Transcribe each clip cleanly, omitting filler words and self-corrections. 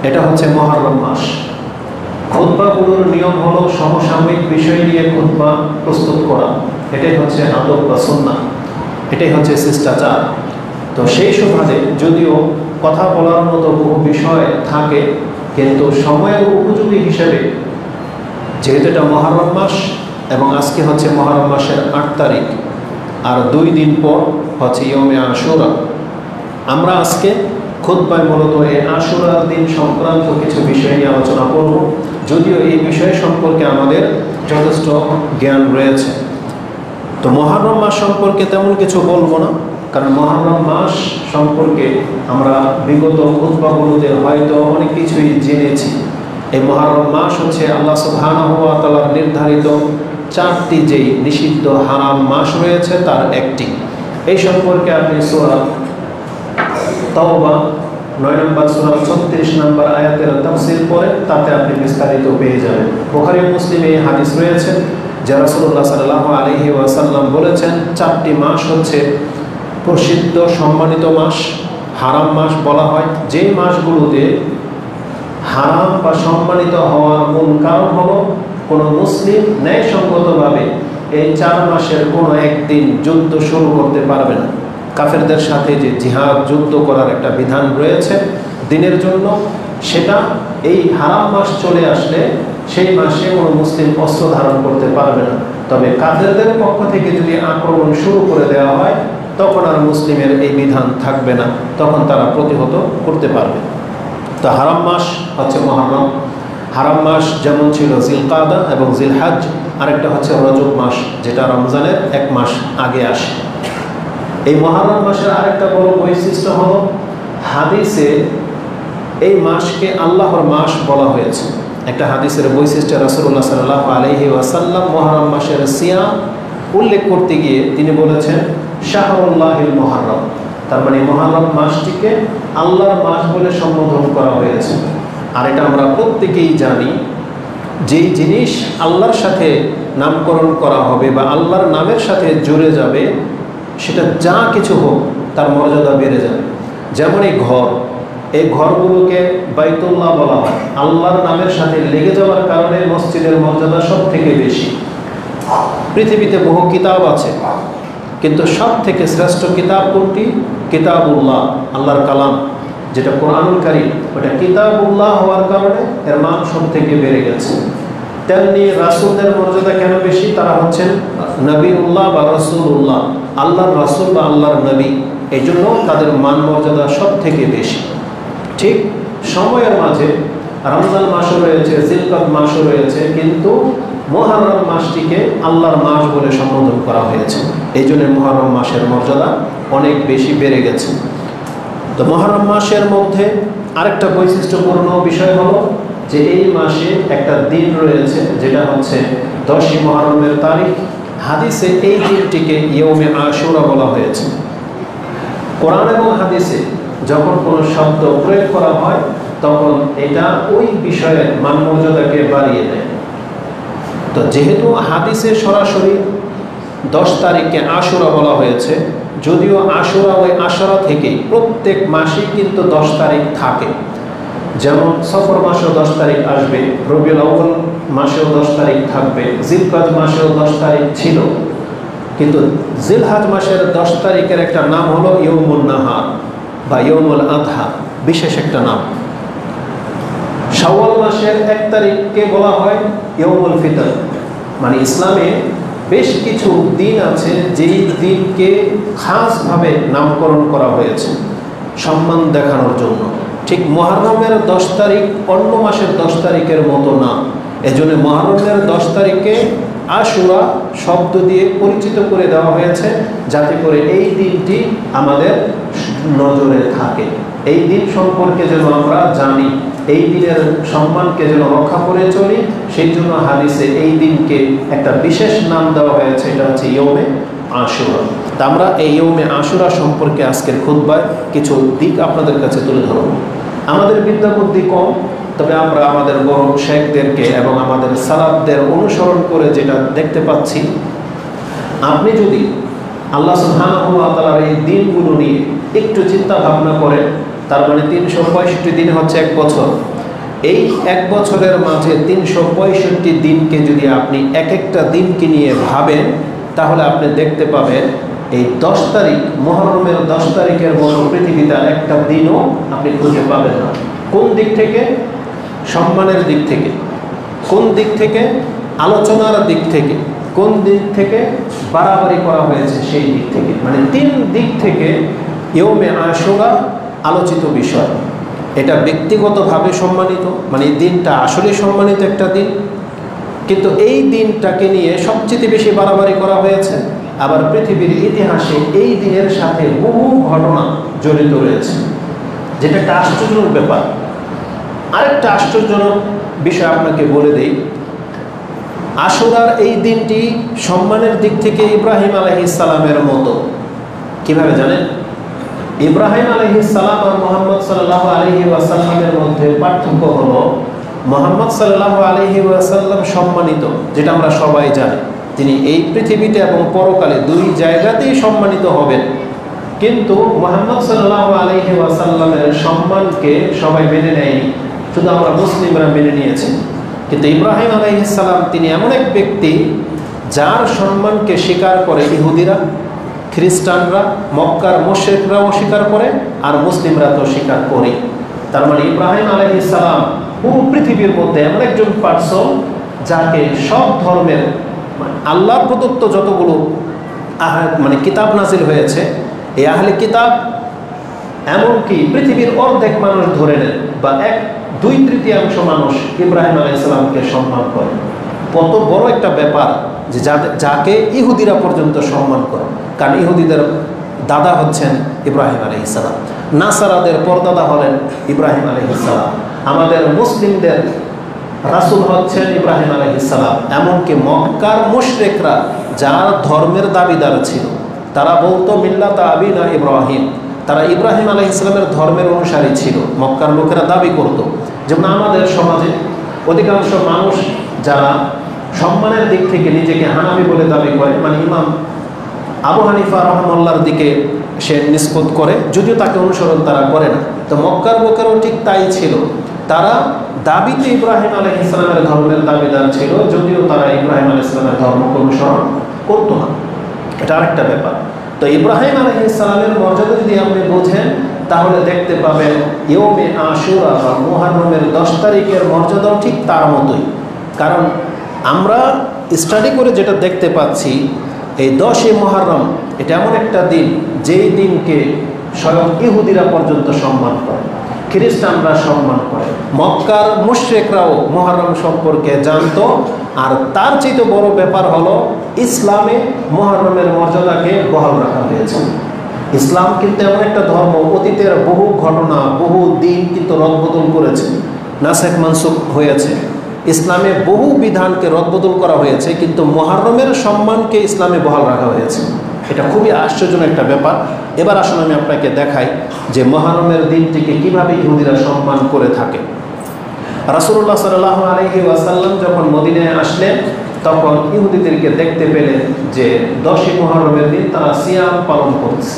এটা হচ্ছে মুহররম মাস। খুতবাগুলোর নিয়ম হলো সমসাময়িক বিষয় নিয়ে খুতবা প্রস্তুত করা, এটাই হচ্ছে আদব বা সুন্নাহ, এটাই হচ্ছে শিষ্টাচার। তো সেই সুবাদে যদিও কথা বলার মতো বহু বিষয় থাকে, কিন্তু সময়ের উপযোগী হিসেবে যেহেতু এটা মুহররম মাস এবং আজকে হচ্ছে মুহররম মাসের 8 তারিখ, আর 2 দিন পর হচ্ছে ইয়মে আশুরা, আমরা আজকে খুতবায় মূলত এই আশুরার দিন সংক্রান্ত কিছু বিষয় নিয়ে আলোচনা করব, যদিও এই বিষয় সম্পর্কে আমাদের যথেষ্ট জ্ঞান রয়েছে। তো মুহররম মাস সম্পর্কে তেমন কিছু বলবো না, কারণ মুহররম মাস সম্পর্কে আমরা বিগত খুতবাগুলোতে হয়তো অনেক কিছুই জেনেছি। এই মুহররম মাস হচ্ছে আল্লাহ সুবহানাহু ওয়া তাআলার নির্ধারিত 4টি যেই নিষিদ্ধ হারাম মাস রয়েছে তার একটি। এই সম্পর্কে আপনি সূরা তাওবা 9 নম্বর সূরা 36 নম্বর আয়াতের তাফসীর পড়ে তাতে আপনি বিস্তারিত পেয়ে যাবেন। বুখারী ও মুসলিমে এই হাদিস রয়েছে যে রাসূলুল্লাহ সাল্লাল্লাহু আলাইহি ওয়াসাল্লাম বলেছেন 4টি মাস হচ্ছে প্রসিদ্ধ সম্মানিত মাস, হারাম মাস বলা হয়। যেই মাসগুলোতে হারাম বা সম্মানিত হওয়ার মূল কারণ হলো কোনো মুসলিম ন্যায়সঙ্গতভাবে এই 4 মাসের কোনো একদিন যুদ্ধ শুরু করতে পারবে না। কাফেরদের সাথে যে জিহাদ যুদ্ধ করার একটা বিধান রয়েছে দিনের জন্য, সেটা এই হারাম মাস চলে আসলে সেই মাসে কোনো মুসলিম অস্ত্র ধারণ করতে পারবে না। তবে কাফেরদের পক্ষ থেকে যদি আক্রমণ শুরু করে দেওয়া হয় তখন আর মুসলিমের এই বিধান থাকবে না, তখন তারা প্রতিহত করতে পারবে। তো হারাম মাস হচ্ছে মুহররম। হারাম মাস যেমন ছিল জিলকাদা এবং জিলহজ, আরেকটা হচ্ছে রজব মাস যেটা রমজানের 1 মাস আগে আসে। এই মুহররম মাসের আরেকটা বড় বৈশিষ্ট্য হলো হাদিসে এই মাসকে আল্লাহর মাস বলা হয়েছে। একটা হাদিসের বৈশিষ্ট্য, রাসূলুল্লাহ সাল্লাল্লাহু আলাইহি ওয়াসাল্লাম মুহররম মাসের সিয়াম উল্লেখ করতে গিয়ে তিনি বলেছেন শাহরুল্লাহিল মুহররম, তার মানে মুহররম মাসটিকে আল্লাহর মাস বলে সম্বোধন করা হয়েছে। আর এটা আমরা প্রত্যেকেই জানি, যেই জিনিস আল্লাহর সাথে নামকরণ করা হবে বা আল্লাহর নামের সাথে জুড়ে যাবে, সেটা যা কিছু হোক তার মর্যাদা বেড়ে যাবে। যেমন এই ঘরগুলোকে বাইতুল্লাহ বলা হয়, আল্লাহর নামের সাথে লেগে যাওয়ার কারণে মসজিদের মর্যাদা সব থেকে বেশি। পৃথিবীতে বহু কিতাব আছে, কিন্তু সব থেকে শ্রেষ্ঠ কিতাব কোনটি? কিতাবুল্লাহ, আল্লাহর কালাম, যেটা কোরআনুল কারীম, ওটা কিতাবুল্লাহ হওয়ার কারণে এর মান সব থেকে বেড়ে গেছে। তেমনি রাসূলদের মর্যাদা কেন বেশি? তারা হচ্ছেন নবীউল্লাহ বা রাসূলুল্লাহ, আল্লাহর রাসূল বা আল্লাহর নবী, এই জন্য তাদের মান মর্যাদা সব থেকে বেশি। ঠিক সময়ের মাঝে রমজান মাসও রয়েছে, জিলকদ মাসও রয়েছে, কিন্তু মুহররম মাসটিকে আল্লাহর মাস বলে সম্বোধন করা হয়েছে। এই জন্য মুহররম মাসের মর্যাদা অনেক বেশি বেড়ে গেছে। তো মুহররম মাসের মধ্যে আরেকটা বৈশিষ্ট্যপূর্ণ বিষয় হলো যে এই মাসে একটা দিন রয়েছে যেটা হচ্ছে 10ই মুহররমের তারিখ। হাদিসে এই দিনটিকে ইয়মে আশুরা বলা হয়েছে। কোরআন এবং হাদিসে যখন কোনো শব্দ প্রয়োগ করা হয় তখন এটা ওই বিষয়ের মান মর্যাদাকে বাড়িয়ে দেয়। তো যেহেতু হাদিসে সরাসরি 10 তারিখকে আশুরা বলা হয়েছে, যদিও আশুরা ওই আশুরা থেকে প্রত্যেক মাসেই কিন্তু 10 তারিখ থাকে। যেমন সফর মাসেও 10 তারিখ আসবে, রবিউল আউয়াল মাসেও 10 তারিখ থাকবে, জিলকদ মাসেও 10 তারিখ ছিল। কিন্তু জিলহজ মাসের 10 তারিখের একটা নাম হলো ইয়ৌমুন নাহার বা ইয়ৌমুল আযহা, বিশেষ একটা নাম। শাওয়াল মাসের 1 তারিখকে বলা হয় ইয়ৌমুল ফিতর। মানে ইসলামে বেশ কিছু দিন আছে যেই দিনকে খাসভাবে নামকরণ করা হয়েছে সম্মান দেখানোর জন্য। ঠিক মুহররমের 10 তারিখ অন্য মাসের 10 তারিখের মতো না, এজন্য মুহররমের 10 তারিখে আশুরা শব্দ দিয়ে পরিচিত করে দেওয়া হয়েছে, যাতে করে এই দিনটি আমাদের নজরে থাকে, এই দিন সম্পর্কে যেন আমরা জানি, এই দিনের সম্মানকে যেন রক্ষা করে চলি। সেই জন্য হাদিসে এই দিনকে একটা বিশেষ নাম দেওয়া হয়েছে, এটা হচ্ছে ইয়মে আশুরা। তা আমরা এই ইয়মে আশুরা সম্পর্কে আজকের খুতবায় কিছু দিক আপনাদের কাছে তুলে ধরব। আমাদের বিদ্যা বুদ্ধি কম, তবে আমরা আমাদের বড় শেখদেরকে এবং আমাদের সালাফদের অনুসরণ করে যেটা দেখতে পাচ্ছি, আপনি যদি আল্লাহ সুবহানাহু ওয়া তাআলার এই দিনগুলো নিয়ে একটু চিন্তা ভাবনা করেন তার মানে 365 দিন হচ্ছে এক বছর। এই এক বছরের মাঝে 365 দিনকে যদি আপনি এক একটা দিনকে নিয়ে ভাবেন, তাহলে আপনি দেখতে পাবেন এই 10 তারিখ, মুহররমের 10 তারিখের মতো পৃথিবীতে একটা দিনও আপনি খুঁজে পাবেন না। কোন দিক থেকে? সম্মানের দিক থেকে। কোন দিক থেকে? আলোচনার দিক থেকে। কোন দিক থেকে? বাড়াবাড়ি করা হয়েছে সেই দিক থেকে। মানে 3 দিক থেকে ইয়মে আশুরা আলোচিত বিষয়। এটা ব্যক্তিগতভাবে সম্মানিত, মানে এই দিনটা আসলে সম্মানিত একটা দিন, কিন্তু এই দিনটাকে নিয়ে সবচেয়ে বেশি বাড়াবাড়ি করা হয়েছে। আবার পৃথিবীর ইতিহাসে এই দিনের সাথে বহু ঘটনা জড়িত রয়েছে, যেটা একটা আশ্চর্যজনক ব্যাপার। আরেকটা আশ্চর্যজনক বিষয় আপনাকে বলে দেই, আশুরার এই দিনটি সম্মানের দিক থেকে ইব্রাহিম আলাইহিস সালামের মতো। কিভাবে জানেন? ইব্রাহিম আলাইহিস সালাম আর মুহাম্মদ সাল্লাল্লাহু আলাইহি ওয়াসাল্লামের মধ্যে পার্থক্য হলো, মুহাম্মদ সাল্লাল্লাহু আলাইহি ওয়াসাল্লাম সম্মানিত, যেটা আমরা সবাই জানি। তিনি এই পৃথিবীতে এবং পরকালে দুই জায়গাতেই সম্মানিত হবেন, কিন্তু মুহাম্মদ সাল্লাল্লাহু আলাইহি ওয়াসাল্লামের সম্মানকে সবাই মেনে নেয়নি, শুধু আমরা মুসলিমরা মেনে নিয়েছি। কিন্তু ইব্রাহিম আলাইহিস সালাম তিনি এমন এক ব্যক্তি যার সম্মানকে স্বীকার করে ইহুদিরা, খ্রিস্টানরা, মক্কার মুশরিকরা অস্বীকার করে, আর মুসলিমরা তো স্বীকার করে। তার মানে ইব্রাহিম আলাইহিস সালাম পুরো পৃথিবীর মধ্যে এমন একজন পার্সন যাকে সব ধর্মের আল্লাহর প্রদত্ত যতগুলো মানে কিতাব নাজিল হয়েছে, এই আহলে কিতাব এমনকি পৃথিবীর অর্ধেক মানুষ ধরে নেন বা 1/2-3 মানুষ ইব্রাহিম আলাইহিস সালামকে সম্মান করে। কত বড় একটা ব্যাপার যে যাকে ইহুদিরা পর্যন্ত সম্মান করে, কারণ ইহুদিদের দাদা হচ্ছেন ইব্রাহিম আলাইহিস সালাম, নাসারাদের পরদাদা হলেন ইব্রাহিম আলাইহিস সালাম, আমাদের মুসলিমদের রাসূল হচ্ছেন ইব্রাহিম আলাইহিস সালাম। এমনকি মক্কার মুশরিকরা যার ধর্মের দাবিদার ছিল, তারা বলতো মিল্লাত আবিনা ইব্রাহিম, তারা ইব্রাহিম আলাইহিস সালামের ধর্মের অনুসারী ছিল। মক্কার লোকেরা দাবি করত। যেমন আমাদের সমাজে অধিকাংশ মানুষ যারা সম্মানের দিক থেকে নিজেকে হানাফি বলে দাবি করে, মানে ইমাম আবু হানিফা রাহমাহুল্লাহর দিকে সে নিসবত করে, যদিও তাকে অনুসরণ তারা করে না। তো মক্কার লোকেরও ঠিক তাই ছিল, তারা দাবিতে ইব্রাহিম আলাইহিস সালামের ধর্মের দাবিদার ছিল, যদিও তারা ইব্রাহিম আলাইহিস সালামের ধর্মকে অনুসরণ করতো না। এটা আরেকটা ব্যাপার। তো ইব্রাহিম আলাইহিস সালামের মর্যাদা যদি আপনি বোঝেন, তাহলে দেখতে পাবেন ইয়মে আশুরা বা মুহররমের 10 তারিখের মর্যাদাও ঠিক তার মতোই। কারণ আমরা স্টাডি করে যেটা দেখতে পাচ্ছি, এই 10 মুহররম এটা এমন একটা দিন যেই দিনকে স্বয়ং ইহুদিরা পর্যন্ত সম্মান করে, খ্রিস্টানরা সম্মান করে, মক্কার মুশরিকরাও মুহররম সম্পর্কে জানতো। আর তার চেয়ে বড় ব্যাপার হলো ইসলামে মুহররমের মর্যাদাকে বহাল রাখা হয়েছে। ইসলাম কিন্তু এমন একটা ধর্ম, অতীতের বহু ঘটনা, বহু দিন কিন্তু রদবদল করেছে, নাসেখ মানসুখ হয়েছে। ইসলামে বহু বিধানকে রদবদল করা হয়েছে, কিন্তু মুহররমের সম্মানকে ইসলামে বহাল রাখা হয়েছে। এটা খুবই আশ্চর্যজনক একটা ব্যাপার। এবার আসলে আমি আপনাকে দেখাই যে মুহররমের দিনটিকে কিভাবে ইহুদিরা সম্মান করে থাকে। রাসূলুল্লাহ সাল্লাল্লাহু আলাইহি ওয়াসাল্লাম যখন মদিনায় আসলেন, তখন ইহুদিদেরকে দেখতে পেলেন যে 10 মুহররমের দিন তারা সিয়াম পালন করছে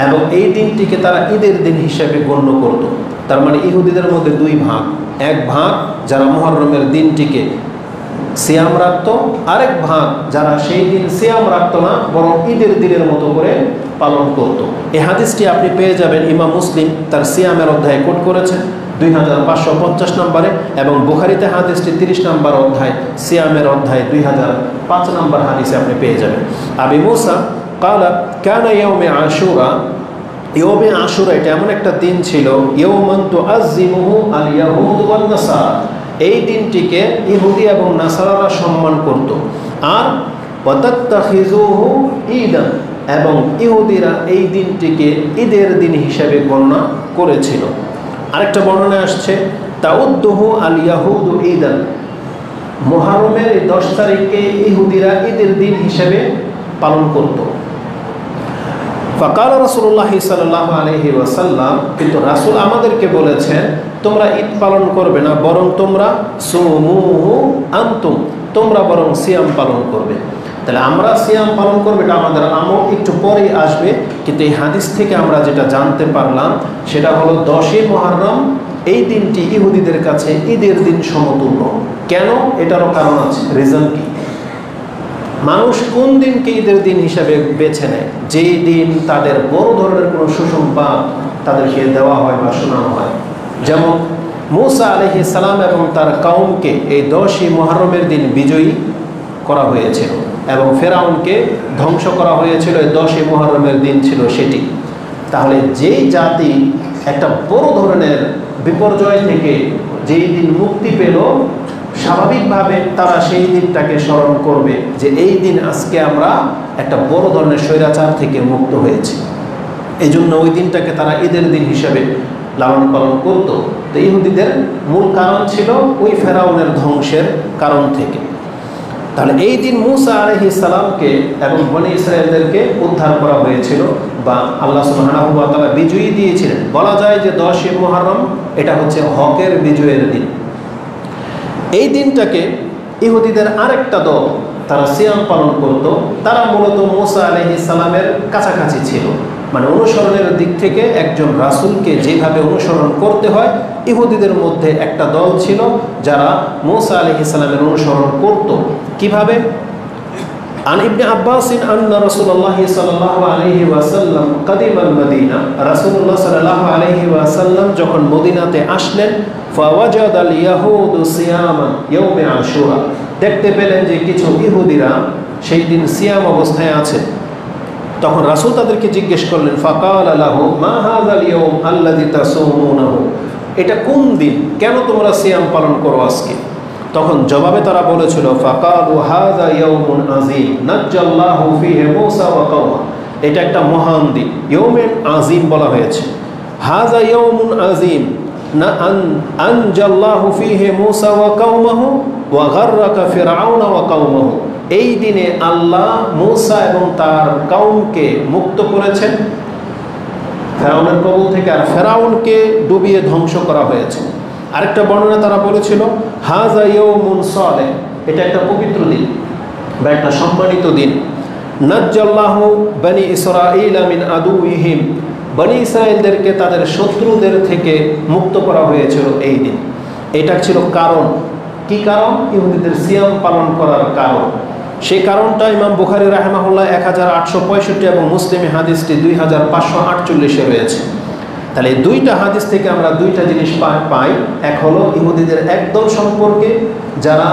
এবং এই দিনটিকে তারা ঈদের দিন হিসেবে গণ্য করত। তার মানে ইহুদিদের মধ্যে 2 ভাগ, এক ভাগ যারা মুহররমের দিনটিকে সিয়াম রাখত, আরেক ভাগ যারা সেই দিন সিয়াম রাখত না, বরং ঈদের দিনের মতো করে পালন করত। এই হাদিসটি আপনি পেয়ে যাবেন ইমাম মুসলিম তার সিয়ামের অধ্যায়ে কোট করেছেন 2550 নম্বরে, এবং বুখারীতে হাদিসটি 30 নম্বর অধ্যায়, সিয়ামের অধ্যায় 2005 নম্বর হাদিসে আপনি পেয়ে যাবেন। আবি মুসা ক্বালা কানা ইয়াউমে আশুরা, ইয়মে আশুরা এটা এমন একটা দিন ছিল, ইয়াউমান তুআজ্জিমুহু আল ইয়াহুদ ওয়ান নাসারা, এই দিনটিকে ইহুদি এবং নাসারারা সম্মান করত। আর ওয়াতাত্তাখিযুহু ঈদান, এবং ইহুদিরা এই দিনটিকে ঈদের দিন হিসেবে গণনা করেছিল। আরেকটা বর্ণনা আসছে তাউদ্দুহু আল ইয়াহুদ ঈদান, মুহররমের 10 তারিখে ইহুদিরা ঈদের দিন হিসেবে পালন করত। ফাকাল রাসূলুল্লাহ সাল্লাল্লাহু আলাইহি ওয়াসাল্লাম, কিন্তু রাসূল আমাদেরকে বলেছেন তোমরা ঈদ পালন করবে না, বরং তোমরা সুমুহু আনতুম, তোমরা বরং সিয়াম পালন করবে। তাহলে আমরা সিয়াম পালন করবো, এটা আমাদের আমল একটু পরেই আসবে। কিন্তু এই হাদিস থেকে আমরা যেটা জানতে পারলাম সেটা হলো 10ই মুহররম এই দিনটি ইহুদিদের কাছে ঈদের দিন সমতুল্য। কেন? এটারও কারণ আছে। রিজন কি? মানুষ কোন দিনকে ঈদের দিন হিসাবে বেছে নেয়? যেই দিন তাদের বড় ধরনের কোনো সুসংবাদ তাদেরকে দেওয়া হয় বা শোনানো হয়। যেমন মূসা আলাইহিস সালাম এবং তার কওমকে এই 10ই মুহররমের দিন বিজয়ী করা হয়েছিল এবং ফেরাউনকে ধ্বংস করা হয়েছিল এই 10ই মুহররমের দিন ছিল সেটি। তাহলে যেই জাতি একটা বড় ধরনের বিপর্যয় থেকে যেই দিন মুক্তি পেল, স্বাভাবিকভাবে তারা সেই দিনটাকে স্মরণ করবে যে এই দিন আজকে আমরা একটা বড় ধরনের স্বৈরাচার থেকে মুক্ত হয়েছি। এই জন্য ওই দিনটাকে তারা ঈদের দিন হিসেবে লালন পালন করত। তো ইহুদিদের মূল কারণ ছিল ওই ফেরাউনের ধ্বংসের কারণ থেকে। তাহলে এই দিন মূসা আলাইহিস সালামকে এবং বনী ইসরায়েলদেরকে উদ্ধার করা হয়েছিল বা আল্লাহ সুবহানাহু ওয়া তাআলা বিজয়ী দিয়েছিলেন। বলা যায় যে 10ই মুহররম এটা হচ্ছে হকের বিজয়ের দিন। এই দিনটাকে ইহুদিদের আরেকটা দল তারা সিয়াম পালন করত। তারা মূলত মূসা আলাইহিস সালামের কাছাকাছি ছিল, মানে অনুসরণের দিক থেকে একজন রাসূলকে যেভাবে অনুসরণ করতে হয়, ইহুদিদের মধ্যে একটা দল ছিল যারা মূসা আলাইহিস সালামের অনুসরণ করত। কিভাবে? আন ইবনে আব্বাস আন্না রাসূলুল্লাহ সাল্লাল্লাহু আলাইহি ওয়াসাল্লাম কাদিমাল মদিনা, রাসূলুল্লাহ সাল্লাল্লাহু আলাইহি ওয়াসাল্লাম যখন মদিনাতে আসলেন, ফাওয়াজাদাল ইয়াহুদু সিয়ামান ইয়াউমে আশুরা, দেখতে পেলেন যে কিছু ইহুদিরা সেই দিন সিয়াম অবস্থায় আছে। তখন রাসূল তাদেরকে জিজ্ঞেস করলেন, ফাকাল লাহু মা হাযাল ইয়াউম আল্লাযী তাসুমুনাহু, এটা কোন দিন, কেন তোমরা সিয়াম পালন করো আজকে? তখন জবাবে তারা বলেছিল, ফাকালু হাযা ইয়াউমুন আযীম নাজ্জাল্লাহু ফীহি মূসা ওয়া কওমা, এটা একটা মহান দিন, ইয়াউমুন আযীম বলা হয়েছে। হাযা ইয়াউমুন আযীম না আনজাল্লাহু ফীহি মূসা ওয়া কওমাহু ওয়া গাররাকা ফিরআউনা ওয়া কওমাহু, এই দিনে আল্লাহ মূসা এবং তার কওমকে মুক্ত করেছেন ফেরাউনের কবল থেকে, আর ফেরাউনকে ডুবিয়ে ধ্বংস করা হয়েছে। আরেকটা বর্ণনা তারা বলেছিল হাযা ইয়াউমুন সালেহ, এটা একটা পবিত্র দিন বা একটা সম্মানিত দিন। নাজ্জাল্লাহু বনি ইসরাঈল মিন আদুইহিম, বনি ইসরায়েলদেরকে তাদের শত্রুদের থেকে মুক্ত করা হয়েছিল এই দিন। এটা ছিল কারণ। কি কারণ? ইহুদিদের সিয়াম পালন করার কারণ। সেই কারণটা ইমাম বুখারী রাহিমাহুল্লাহ 1865 এবং মুসলিমে হাদিসটি 2548 রয়েছে। তাহলে এই দুইটা হাদিস থেকে আমরা দুইটা জিনিস পাই। এক হলো ইহুদিদের একদল সম্পর্কে যারা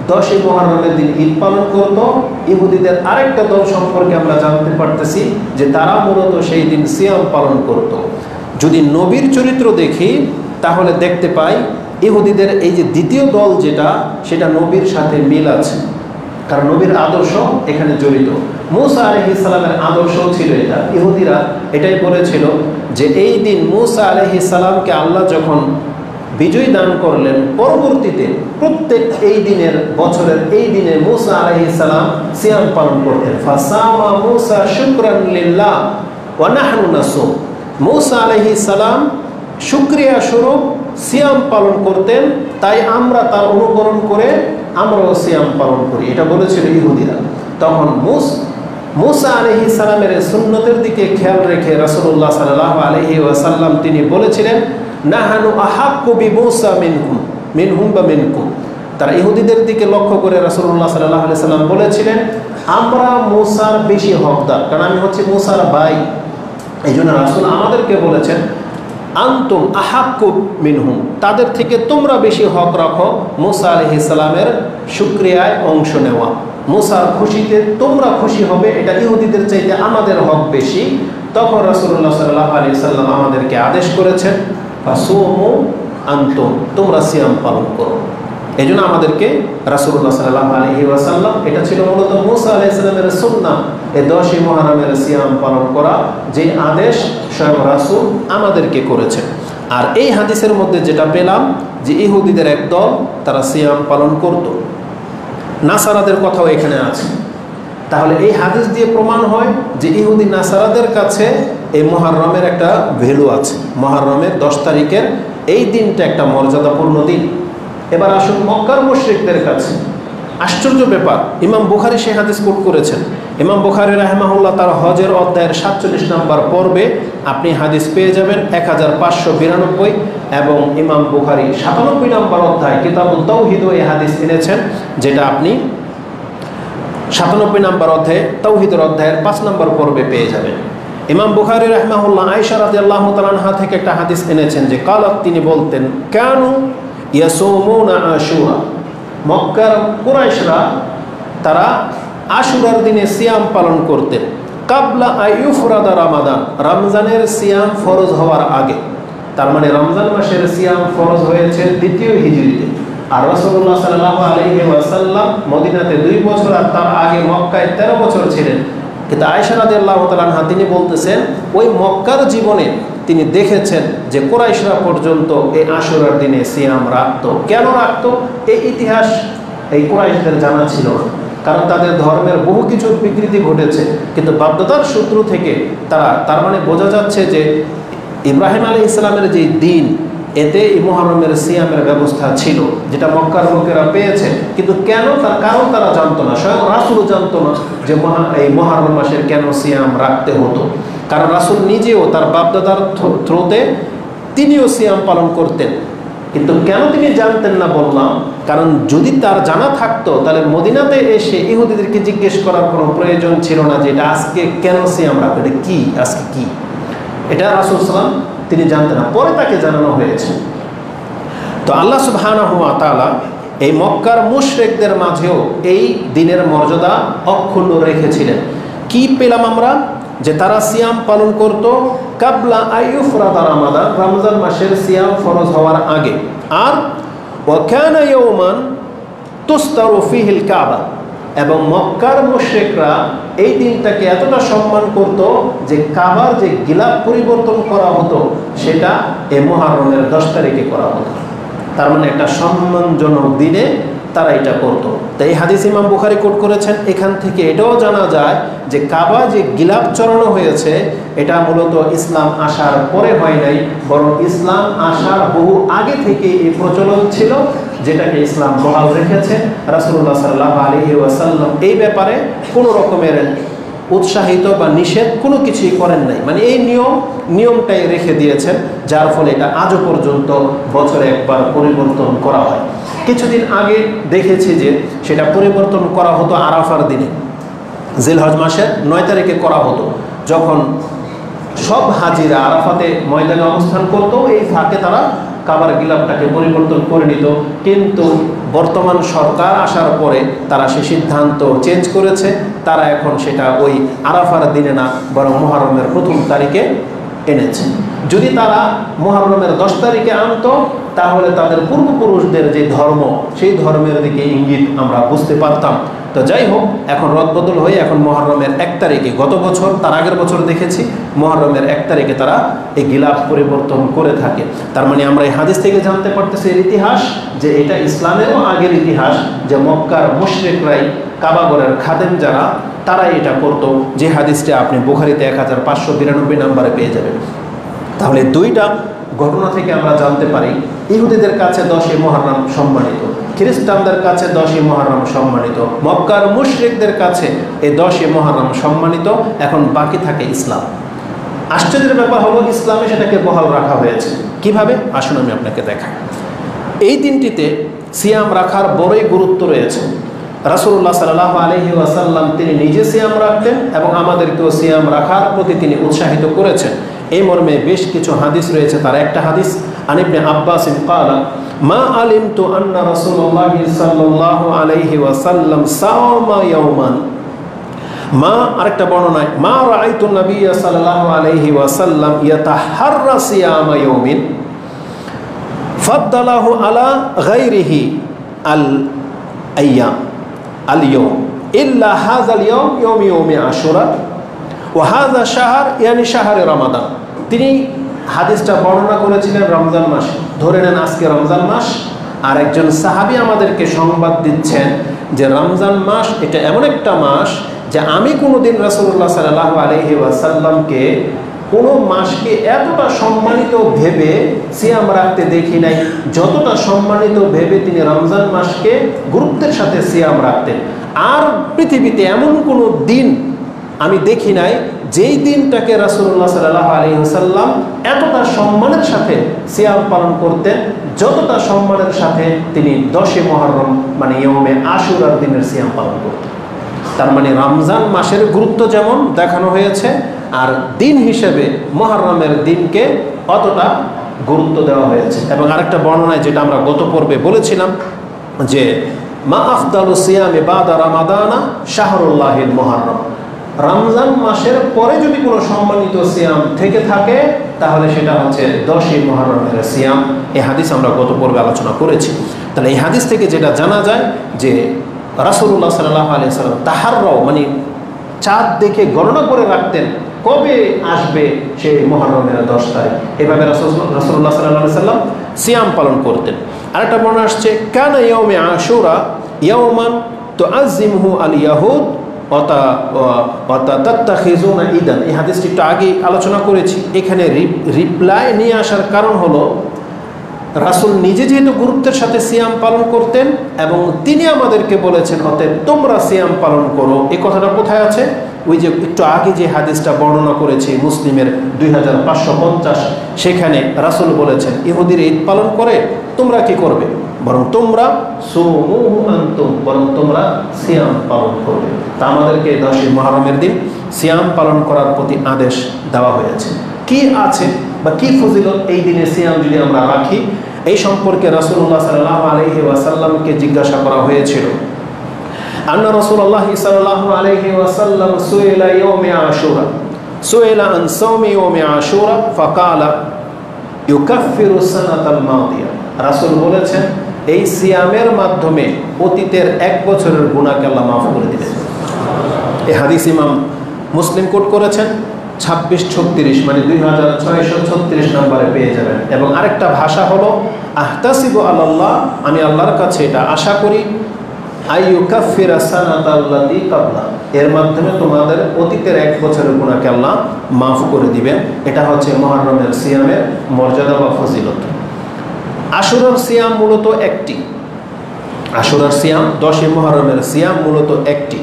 10ই মুহররমের দিন ঈদ পালন করত, ইহুদিদের আরেকটা দল সম্পর্কে আমরা জানতে পারতেছি যে তারা মূলত সেই দিন সিয়াম পালন করত। যদি নবীর চরিত্র দেখি তাহলে দেখতে পাই ইহুদিদের এই যে দ্বিতীয় দল যেটা, সেটা নবীর সাথে মিল আছে, কারণ নবীর আদর্শ এখানে জড়িত। মূসা আলাইহিস সালামের আদর্শ ছিল এটা। ইহুদিরা এটাই বলেছিল যে এই দিন মূসা আলাইহিস সালামকে আল্লাহ যখন বিজয় দান করলেন, পরবর্তীতে প্রত্যেক এই দিনের বছরের এই দিনে মূসা আলাইহিস সালাম সিয়াম পালন করতেন। ফাসামা মূসা শুকরান লিল্লাহ ওয়া নাহনু নাসুম, মূসা আলাইহিস সালাম শুকরিয়া স্বরূপ সিয়াম পালন করতেন, তাই আমরা তার অনুকরণ করে আমরাও সিয়াম পালন করি, এটা বলেছিল ইহুদিরা। তখন মূসা আলাইহিস সালামের সুন্নতের দিকে খেয়াল রেখে রাসূলুল্লাহ সাল্লাল্লাহু আলাইহি ওয়াসাল্লাম তিনি বলেছিলেন, নাহানু আহাক্কু বিমূসা মিনহুম বা মিনকুম, তারা ইহুদিদের দিকে লক্ষ্য করে রাসূলুল্লাহ সাল্লাল্লাহু আলাইহি সাল্লাম বলেছিলেন, আমরা মূসার বেশি হকদার, কারণ আমি হচ্ছে মূসার ভাই। এই জন্য রাসূল আমাদেরকে বলেছেন, আনতুম আহাক্কু মিনহুম, তাদের থেকে তোমরা বেশি হক রাখো মূসা আলাইহিস সালামের শুকরিয়ায় অংশ নেওয়া, মূসার খুশিতে তোমরা খুশি হবে, এটা ইহুদিদের চাইতে আমাদের হক বেশি। তখন রাসূলুল্লাহ সাল্লাল্লাহু আলাইহি সাল্লাম আমাদেরকে আদেশ করেছেন, ফাসুমু আনতুম, তোমরা সিয়াম পালন করো। এই জন্য আমাদেরকে রাসূলুল্লাহ সাল্লাল্লাহু আলাইহি ওয়াসাল্লাম, এটা ছিল মূলত মূসা আলাইহিস সালামের সুন্নাহ, এই 10ই মুহররমের সিয়াম পালন করা, যে আদেশ স্বয়ং রাসূল আমাদেরকে করেছেন। আর এই হাদিসের মধ্যে যেটা পেলাম যে ইহুদিদের এক দল তারা সিয়াম পালন করত, নাসারাদের কথাও এখানে আছে। তাহলে এই হাদিস দিয়ে প্রমাণ হয় যে ইহুদি নাসারাদের কাছে এই মুহররমের একটা ভ্যালু আছে। মুহররমের 10 তারিখের এই দিনটা একটা মর্যাদাপূর্ণ দিন। এবার আসুন মক্কার মুশরিকদের কাছে, আশ্চর্য ব্যাপার, ইমাম বুখারী সেই হাদিস কোট করেছেন। ইমাম বুখারী রাহিমাহুল্লাহ তার হজের অধ্যায়ের 47 নম্বর পর্বে আপনি হাদিস পেয়ে যাবেন 1592, এবং ইমাম বুখারী 97 নম্বর অধ্যায় কিতাবুত তাওহীদ এই হাদিস এনেছেন, যেটা আপনি 97 নম্বর অধ্যায়ে তাওহীদের অধ্যায়ের 5 নম্বর পর্বে পেয়ে যাবেন। ইমাম বুখারী রাহিমাহুল্লাহ আয়েশা রাদিয়াল্লাহু তাআলা আনহা থেকে একটা হাদিস এনেছেন যে কালাত, তিনি বলতেন, কানু ইয়াসুমুনা আশুরা, মক্কার কুরাইশরা তারা আশুরার দিনে সিয়াম পালন করতেন, কাবলা আইয়ুফরাদা রামাদান, রমজানের সিয়াম ফরজ হওয়ার আগে। তার মানে রমজান মাসের সিয়াম ফরজ হয়েছে 2য় হিজরিতে, আর রাসূলুল্লাহ সাল্লাল্লাহু আলাইহি ওয়াসাল্লাম মদিনাতে 2 বছর আর তার আগে মক্কায় 13 বছর ছিলেন। কিন্তু আয়েশা রাদিয়াল্লাহু তাআলা আনহা তিনি বলতেছেন, ওই মক্কার জীবনে তিনি দেখেছেন যে কুরাইশরা পর্যন্ত এই আশুরার দিনে সিয়াম রাখতো। কেন রাখতো এই ইতিহাস এই কুরাইশদের জানা ছিল না, কারণ তাদের ধর্মের বহু কিছুর বিকৃতি ঘটেছে। কিন্তু বাপদাদার সূত্র থেকে তার মানে বোঝা যাচ্ছে যে ইব্রাহিম আলাইহিস সালামের যে দিন, এতে এই মুহররমের সিয়ামের ব্যবস্থা ছিল, যেটা মক্কার লোকেরা পেয়েছে। কিন্তু কেন, তার কারণ তারা জানতো না, স্বয়ং রাসূল জানতো না যে এই মুহররম মাসের কেন সিয়াম রাখতে হতো। কারণ রাসূল নিজেও তার বাপদাদার থ্রুতে তিনিও সিয়াম পালন করতেন, কিন্তু কেন তিনি জানতেন না বললাম, কারণ যদি তার জানা থাকতো তাহলে মদিনাতে এসে ইহুদিদেরকে জিজ্ঞেস করার কোনো প্রয়োজন ছিল না যে এটা আজকে কেন সিয়াম রাখবে, এটা কি, আজকে কি, এটা রাসূল সাল্লাল্লাহু আলাইহি ওয়াসাল্লাম তিনি জানতেন না, পরে তাকে জানানো হয়েছে। তো আল্লাহ সুবহানাহু ওয়া তাআলা এই মক্কার মুশরিকদের মাঝেও এই দিনের মর্যাদা অক্ষুণ্ণ রেখেছিলেন। কি পেলাম আমরা, যে তারা সিয়াম পালন করত কাবলা আইয়ুফরাদা রামাদান, রমজান মাসের সিয়াম ফরজ হওয়ার আগে। আর ওয়া কানা ইয়াওমান তুস্তারু ফিহিল কাবা, এবং মক্কার মুশরিকরা এই দিনটাকে এতটা সম্মান করত যে কাবার যে গিলাফ পরিবর্তন করা হতো সেটা এই মুহররমের 10 তারিখে করা হতো। তার মানে একটা সম্মানজনক দিনে তারা এটা করত। তো এই হাদিস ইমাম বুখারী কোট করেছেন। এখান থেকে এটাও জানা যায় যে কাবা যে গিলাফ চড়ানো হয়েছে এটা মূলত ইসলাম আসার পরে হয় নাই, বরং ইসলাম আসার বহু আগে থেকে এই প্রচলন ছিল, যেটাকে ইসলাম বহাল রেখেছে। রাসূলুল্লাহ সাল্লাল্লাহু আলাইহি ওয়াসাল্লাম এই ব্যাপারে কোনো রকমের উৎসাহিত বা নিষেধ কোনো কিছুই করেন নাই, মানে এই নিয়মটাই রেখে দিয়েছেন, যার ফলে এটা আজও পর্যন্ত বছরে একবার পরিবর্তন করা হয়। কিছুদিন আগে দেখেছি যে সেটা পরিবর্তন করা হতো আরাফার দিনে, জিলহজ মাসের 9 তারিখে করা হতো, যখন সব হাজিরা আরাফাতে ময়দানে অবস্থান করত, এই ফাঁকে তারা কাবার গিলাফটাকে পরিবর্তন করে নিত। কিন্তু বর্তমান সরকার আসার পরে তারা সে সিদ্ধান্ত চেঞ্জ করেছে, তারা এখন সেটা ওই আরাফার দিনে না বরং মুহররমের 1ম তারিখে এনেছে। যদি তারা মুহররমের 10 তারিখে আনতো তাহলে তাদের পূর্বপুরুষদের যে ধর্ম সেই ধর্মের দিকে ইঙ্গিত আমরা বুঝতে পারতাম। তো যাই হোক, এখন রদবদল হয়ে এখন মুহররমের 1 তারিখে, গত বছর তার আগের বছর দেখেছি মুহররমের 1 তারিখে তারা এই গিলাফ পরিবর্তন করে থাকে। তার মানে আমরা এই হাদিস থেকে জানতে পারতেছি এর ইতিহাস, যে এটা ইসলামেরও আগের ইতিহাস, যে মক্কার মুশরিকরাই কাবাগরের খাদেম যারা তারা এটা করতো, যে হাদিসটা আপনি বুখারীতে 1592 নম্বরে পেয়ে যাবেন। তাহলে 2টা ঘটনা থেকে আমরা জানতে পারি ইহুদিদের কাছে 10ই মুহররম সম্মানিত, খ্রিস্টানদের কাছে 10ই মুহররম সম্মানিত, মক্কার মুশরিকদের কাছে এই 10ই মুহররম সম্মানিত। এখন বাকি থাকে ইসলাম। আশ্চর্যের ব্যাপার হলো ইসলামে সেটাকে বহাল রাখা হয়েছে। কিভাবে? আসুন আমি আপনাকে দেখাই। এই দিনটিতে সিয়াম রাখার বড়ই গুরুত্ব রয়েছে। রাসূলুল্লাহ সাল্লাল্লাহু আলাইহি ওয়াসাল্লাম তিনি নিজে সিয়াম রাখতেন এবং আমাদেরকেও সিয়াম রাখার প্রতি তিনি উৎসাহিত করেছেন। এই মর্মে বেশ কিছু হাদিস রয়েছে। তার একটা হাদিস, আন ইবনে আব্বাস ক্বালা মা আলিমতু আন্না রাসূলুল্লাহ সাল্লাল্লাহু আলাইহি ওয়াসাল্লাম সাওমা ইয়াওমান, মা আরেকটা বর্ণনায় মা রাআইতু নবিয়্য সাল্লাল্লাহু আলাইহি ওয়াসাল্লাম ইয়াতাহাররা সিয়ামা ইয়াওমিন ফাদ্দালাহু আলা গায়রিহি আল আইয়াম আল ইয়াওম ইল্লা হাযাল ইয়াওম ইয়াওমি আশুরা ওয়া হাযা শাহর ইয়ানি শাহরে রমাদান। তিনি হাদিসটা বর্ণনা করেছিলেন রমজান মাসে। ধরে নেন আজকে রমজান মাস, আর একজন সাহাবী আমাদেরকে সংবাদ দিচ্ছেন যে রমজান মাস এটা এমন একটা মাস যে আমি কোনোদিন রাসূলুল্লাহ সাল্লাল্লাহু আলাইহি ওয়াসাল্লামকে কোনো মাসকে এতটা সম্মানিত ভেবে সিয়াম রাখতে দেখি নাই যতটা সম্মানিত ভেবে তিনি রমজান মাসকে গুরুত্বের সাথে সিয়াম রাখতেন। আর পৃথিবীতে এমন কোনো দিন আমি দেখি নাই যেই দিনটাকে রাসূলুল্লাহ সাল্লাল্লাহু আলাইহি ওয়াসাল্লাম এতটা সম্মানের সাথে সিয়াম পালন করতেন যতটা সম্মানের সাথে তিনি 10 মুহররম মানে ইয়মে আশুরার দিনের সিয়াম পালন করতেন। তার মানে রমজান মাসের গুরুত্ব যেমন দেখানো হয়েছে, আর দিন হিসেবে মুহররমের দিনকে অতটা গুরুত্ব দেওয়া হয়েছে। এবং আরেকটা বর্ণনায় যেটা আমরা গত পর্বে বলেছিলাম যে মা আফদালু সিয়ামে বাদা রামাদানা শাহরুল্লাহিল মুহররম, রমজান মাসের পরে যদি কোনো সম্মানিত সিয়াম থেকে থাকে তাহলে সেটা হচ্ছে 10 মুহররমের সিয়াম। এই হাদিস আমরা গত পর্বে আলোচনা করেছি। তাহলে এই হাদিস থেকে যেটা জানা যায় যে রাসূলুল্লাহ সাল্লাল্লাহু আলাইহি ওয়াসাল্লাম তাহাররাও মানে চাঁদ দেখে গণনা করে রাখতেন কবে আসবে সেই মুহররমের 10 তারিখ। এভাবে রাসূলুল্লাহ সাল্লাল্লাহু আলাইহি ওয়াসাল্লাম সিয়াম পালন করতেন। আরেকটা বর্ণনা আসছে কানা ইয়াউমে আশুরা ইয়াউমান তুআজ্জিমুহু আল ইয়াহুদ তাত্তাখিজুনা ঈদান। এই হাদিসটি একটু আগে আলোচনা করেছি। এখানে রিপ্লাই নিয়ে আসার কারণ হলো রাসূল নিজে যেহেতু গুরুত্বের সাথে সিয়াম পালন করতেন এবং তিনি আমাদেরকে বলেছেন অতএব তোমরা সিয়াম পালন করো। এই কথাটা কোথায় আছে? ওই যে একটু আগে যে হাদিসটা বর্ণনা করেছি মুসলিমের 2550, সেখানে রাসূল বলেছেন ইহুদিরা ঈদ পালন করে, তোমরা কি করবে? বরং তোমরা সুমুহু আনতুম, বরং তোমরা সিয়াম পালন করবে। তা আমাদেরকে 10 মুহররমের দিন সিয়াম পালন করার প্রতি আদেশ দেওয়া হয়েছে। কি আছে বা কি ফজিলত এই দিনে সিয়াম যদি আমরা রাখি, এই সম্পর্কে রাসূলুল্লাহ সাল্লাল্লাহু আলাইহি ওয়াসাল্লামকে জিজ্ঞাসা করা হয়েছিল। আন্না রাসূলুল্লাহ সাল্লাল্লাহু আলাইহি ওয়াসাল্লাম সুইলা ইয়াউমে আশুরা সুইলা আন সাওমি ইয়াউমে আশুরা ফাকালা ইউকাফিরু সানাতাল মাদিয়া। রাসূল বলেছেন এই সিয়ামের মাধ্যমে অতীতের 1 বছরের গুনাহকে আল্লাহ মাফ করে দিবেন। এই হাদিস ইমাম মুসলিম কোট করেছেন 2636 মানে 2636 নম্বরে পেয়ে যাবেন। এবং আরেকটা ভাষা হলো আহতাসিবু আলাল্লাহ, আমি আল্লাহর কাছে এটা আশা করি আইয়ুকাফিরা সানাতাল্লাতী ক্বাবলা, এর মাধ্যমে তোমাদের অতীতের 1 বছরের গুনাহকে আল্লাহ মাফ করে দিবেন। এটা হচ্ছে মুহররমের সিয়ামের মর্যাদা বা ফজিলত। আশুরার সিয়াম মূলত একটি, আশুরার সিয়াম 10 মুহররমের সিয়াম মূলত একটি।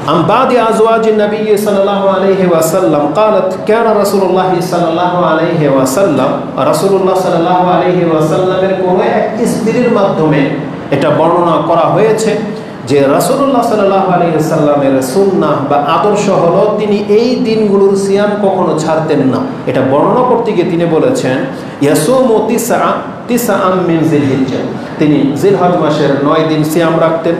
عن بعض أزواج النبي صلى الله عليه وسلم قالت كان رسول الله صلى الله عليه وسلم رسول الله صلى الله عليه وسلم এর কোন এক স্ত্রীর মাধ্যমে এটা বর্ণনা করা হয়েছে যে রাসূলুল্লাহ সাল্লাল্লাহু আলাইহি ওয়াসাল্লামের সুন্নাহ বা আদর্শ হলো তিনি এই দিনগুলোর সিয়াম কখনো ছাড়তেন না। এটা বর্ণনা করতে গিয়ে তিনি বলেছেন ইয়াসুমু তিসআম মিন জিলহিজ্জা, তিনি জিলহজ মাসের 9 দিন সিয়াম রাখতেন।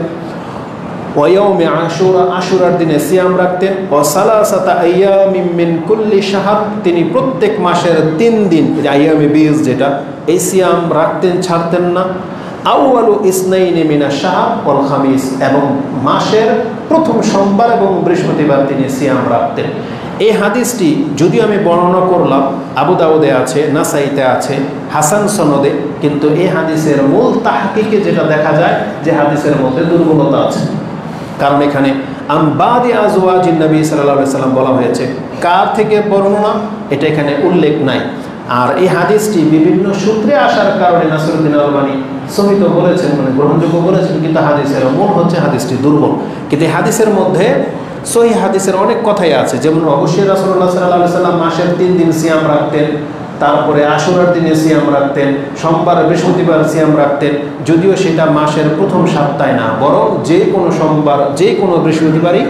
ওয়ায়াউমে আশুরা, আশুরার দিনে সিয়াম রাখতেন। ও সালাসাতা আইয়ামিন মিন কুল্লি শাহর, তিনি প্রত্যেক মাসের 3 দিন আইয়ামে বীজ যেটা এই সিয়াম রাখতেন, ছাড়তেন না। আউয়ালু ইসনাইনি মিনাশ শাহর ওয়াল খামিস, এবং মাসের প্রথম সোমবার এবং বৃহস্পতিবার তিনি সিয়াম রাখতেন। এই হাদিসটি যদিও আমি বর্ণনা করলাম আবু দাউদে আছে, নাসাইতে আছে হাসান সনদে, কিন্তু এই হাদিসের মূল তাহকিকে যেটা দেখা যায় যে হাদিসের মধ্যে দুর্বলতা আছে। কারণ এখানে আমবাদি আজওয়াজিন নবী সাল্লাল্লাহু আলাইহি ওয়াসাল্লাম বলা হয়েছে, কার থেকে বর্ণনা এটা এখানে উল্লেখ নাই। আর এই হাদিসটি বিভিন্ন সূত্রে আসার কারণে নাসিরউদ্দিন আলবানী সহিত বলেছেন, মানে গ্রহণযোগ্য বলেছেন, কিন্তু হাদিসের মূল হচ্ছে হাদিসটি দুর্বল। কিন্তু এই হাদিসের মধ্যে সহিহ হাদিসের অনেক কথাই আছে, যেমন অবশ্যই রাসূলুল্লাহ সাল্লাল্লাহু আলাইহি ওয়াসাল্লাম মাসের 3 দিন সিয়াম রাখতেন, তারপরে আশুরার দিনে সিয়াম রাখতেন, সোমবার বৃহস্পতিবার সিয়াম রাখতেন, যদিও সেটা মাসের প্রথম সপ্তাহে না, বরং যে কোনো সোমবার যে কোনো বৃহস্পতিবারই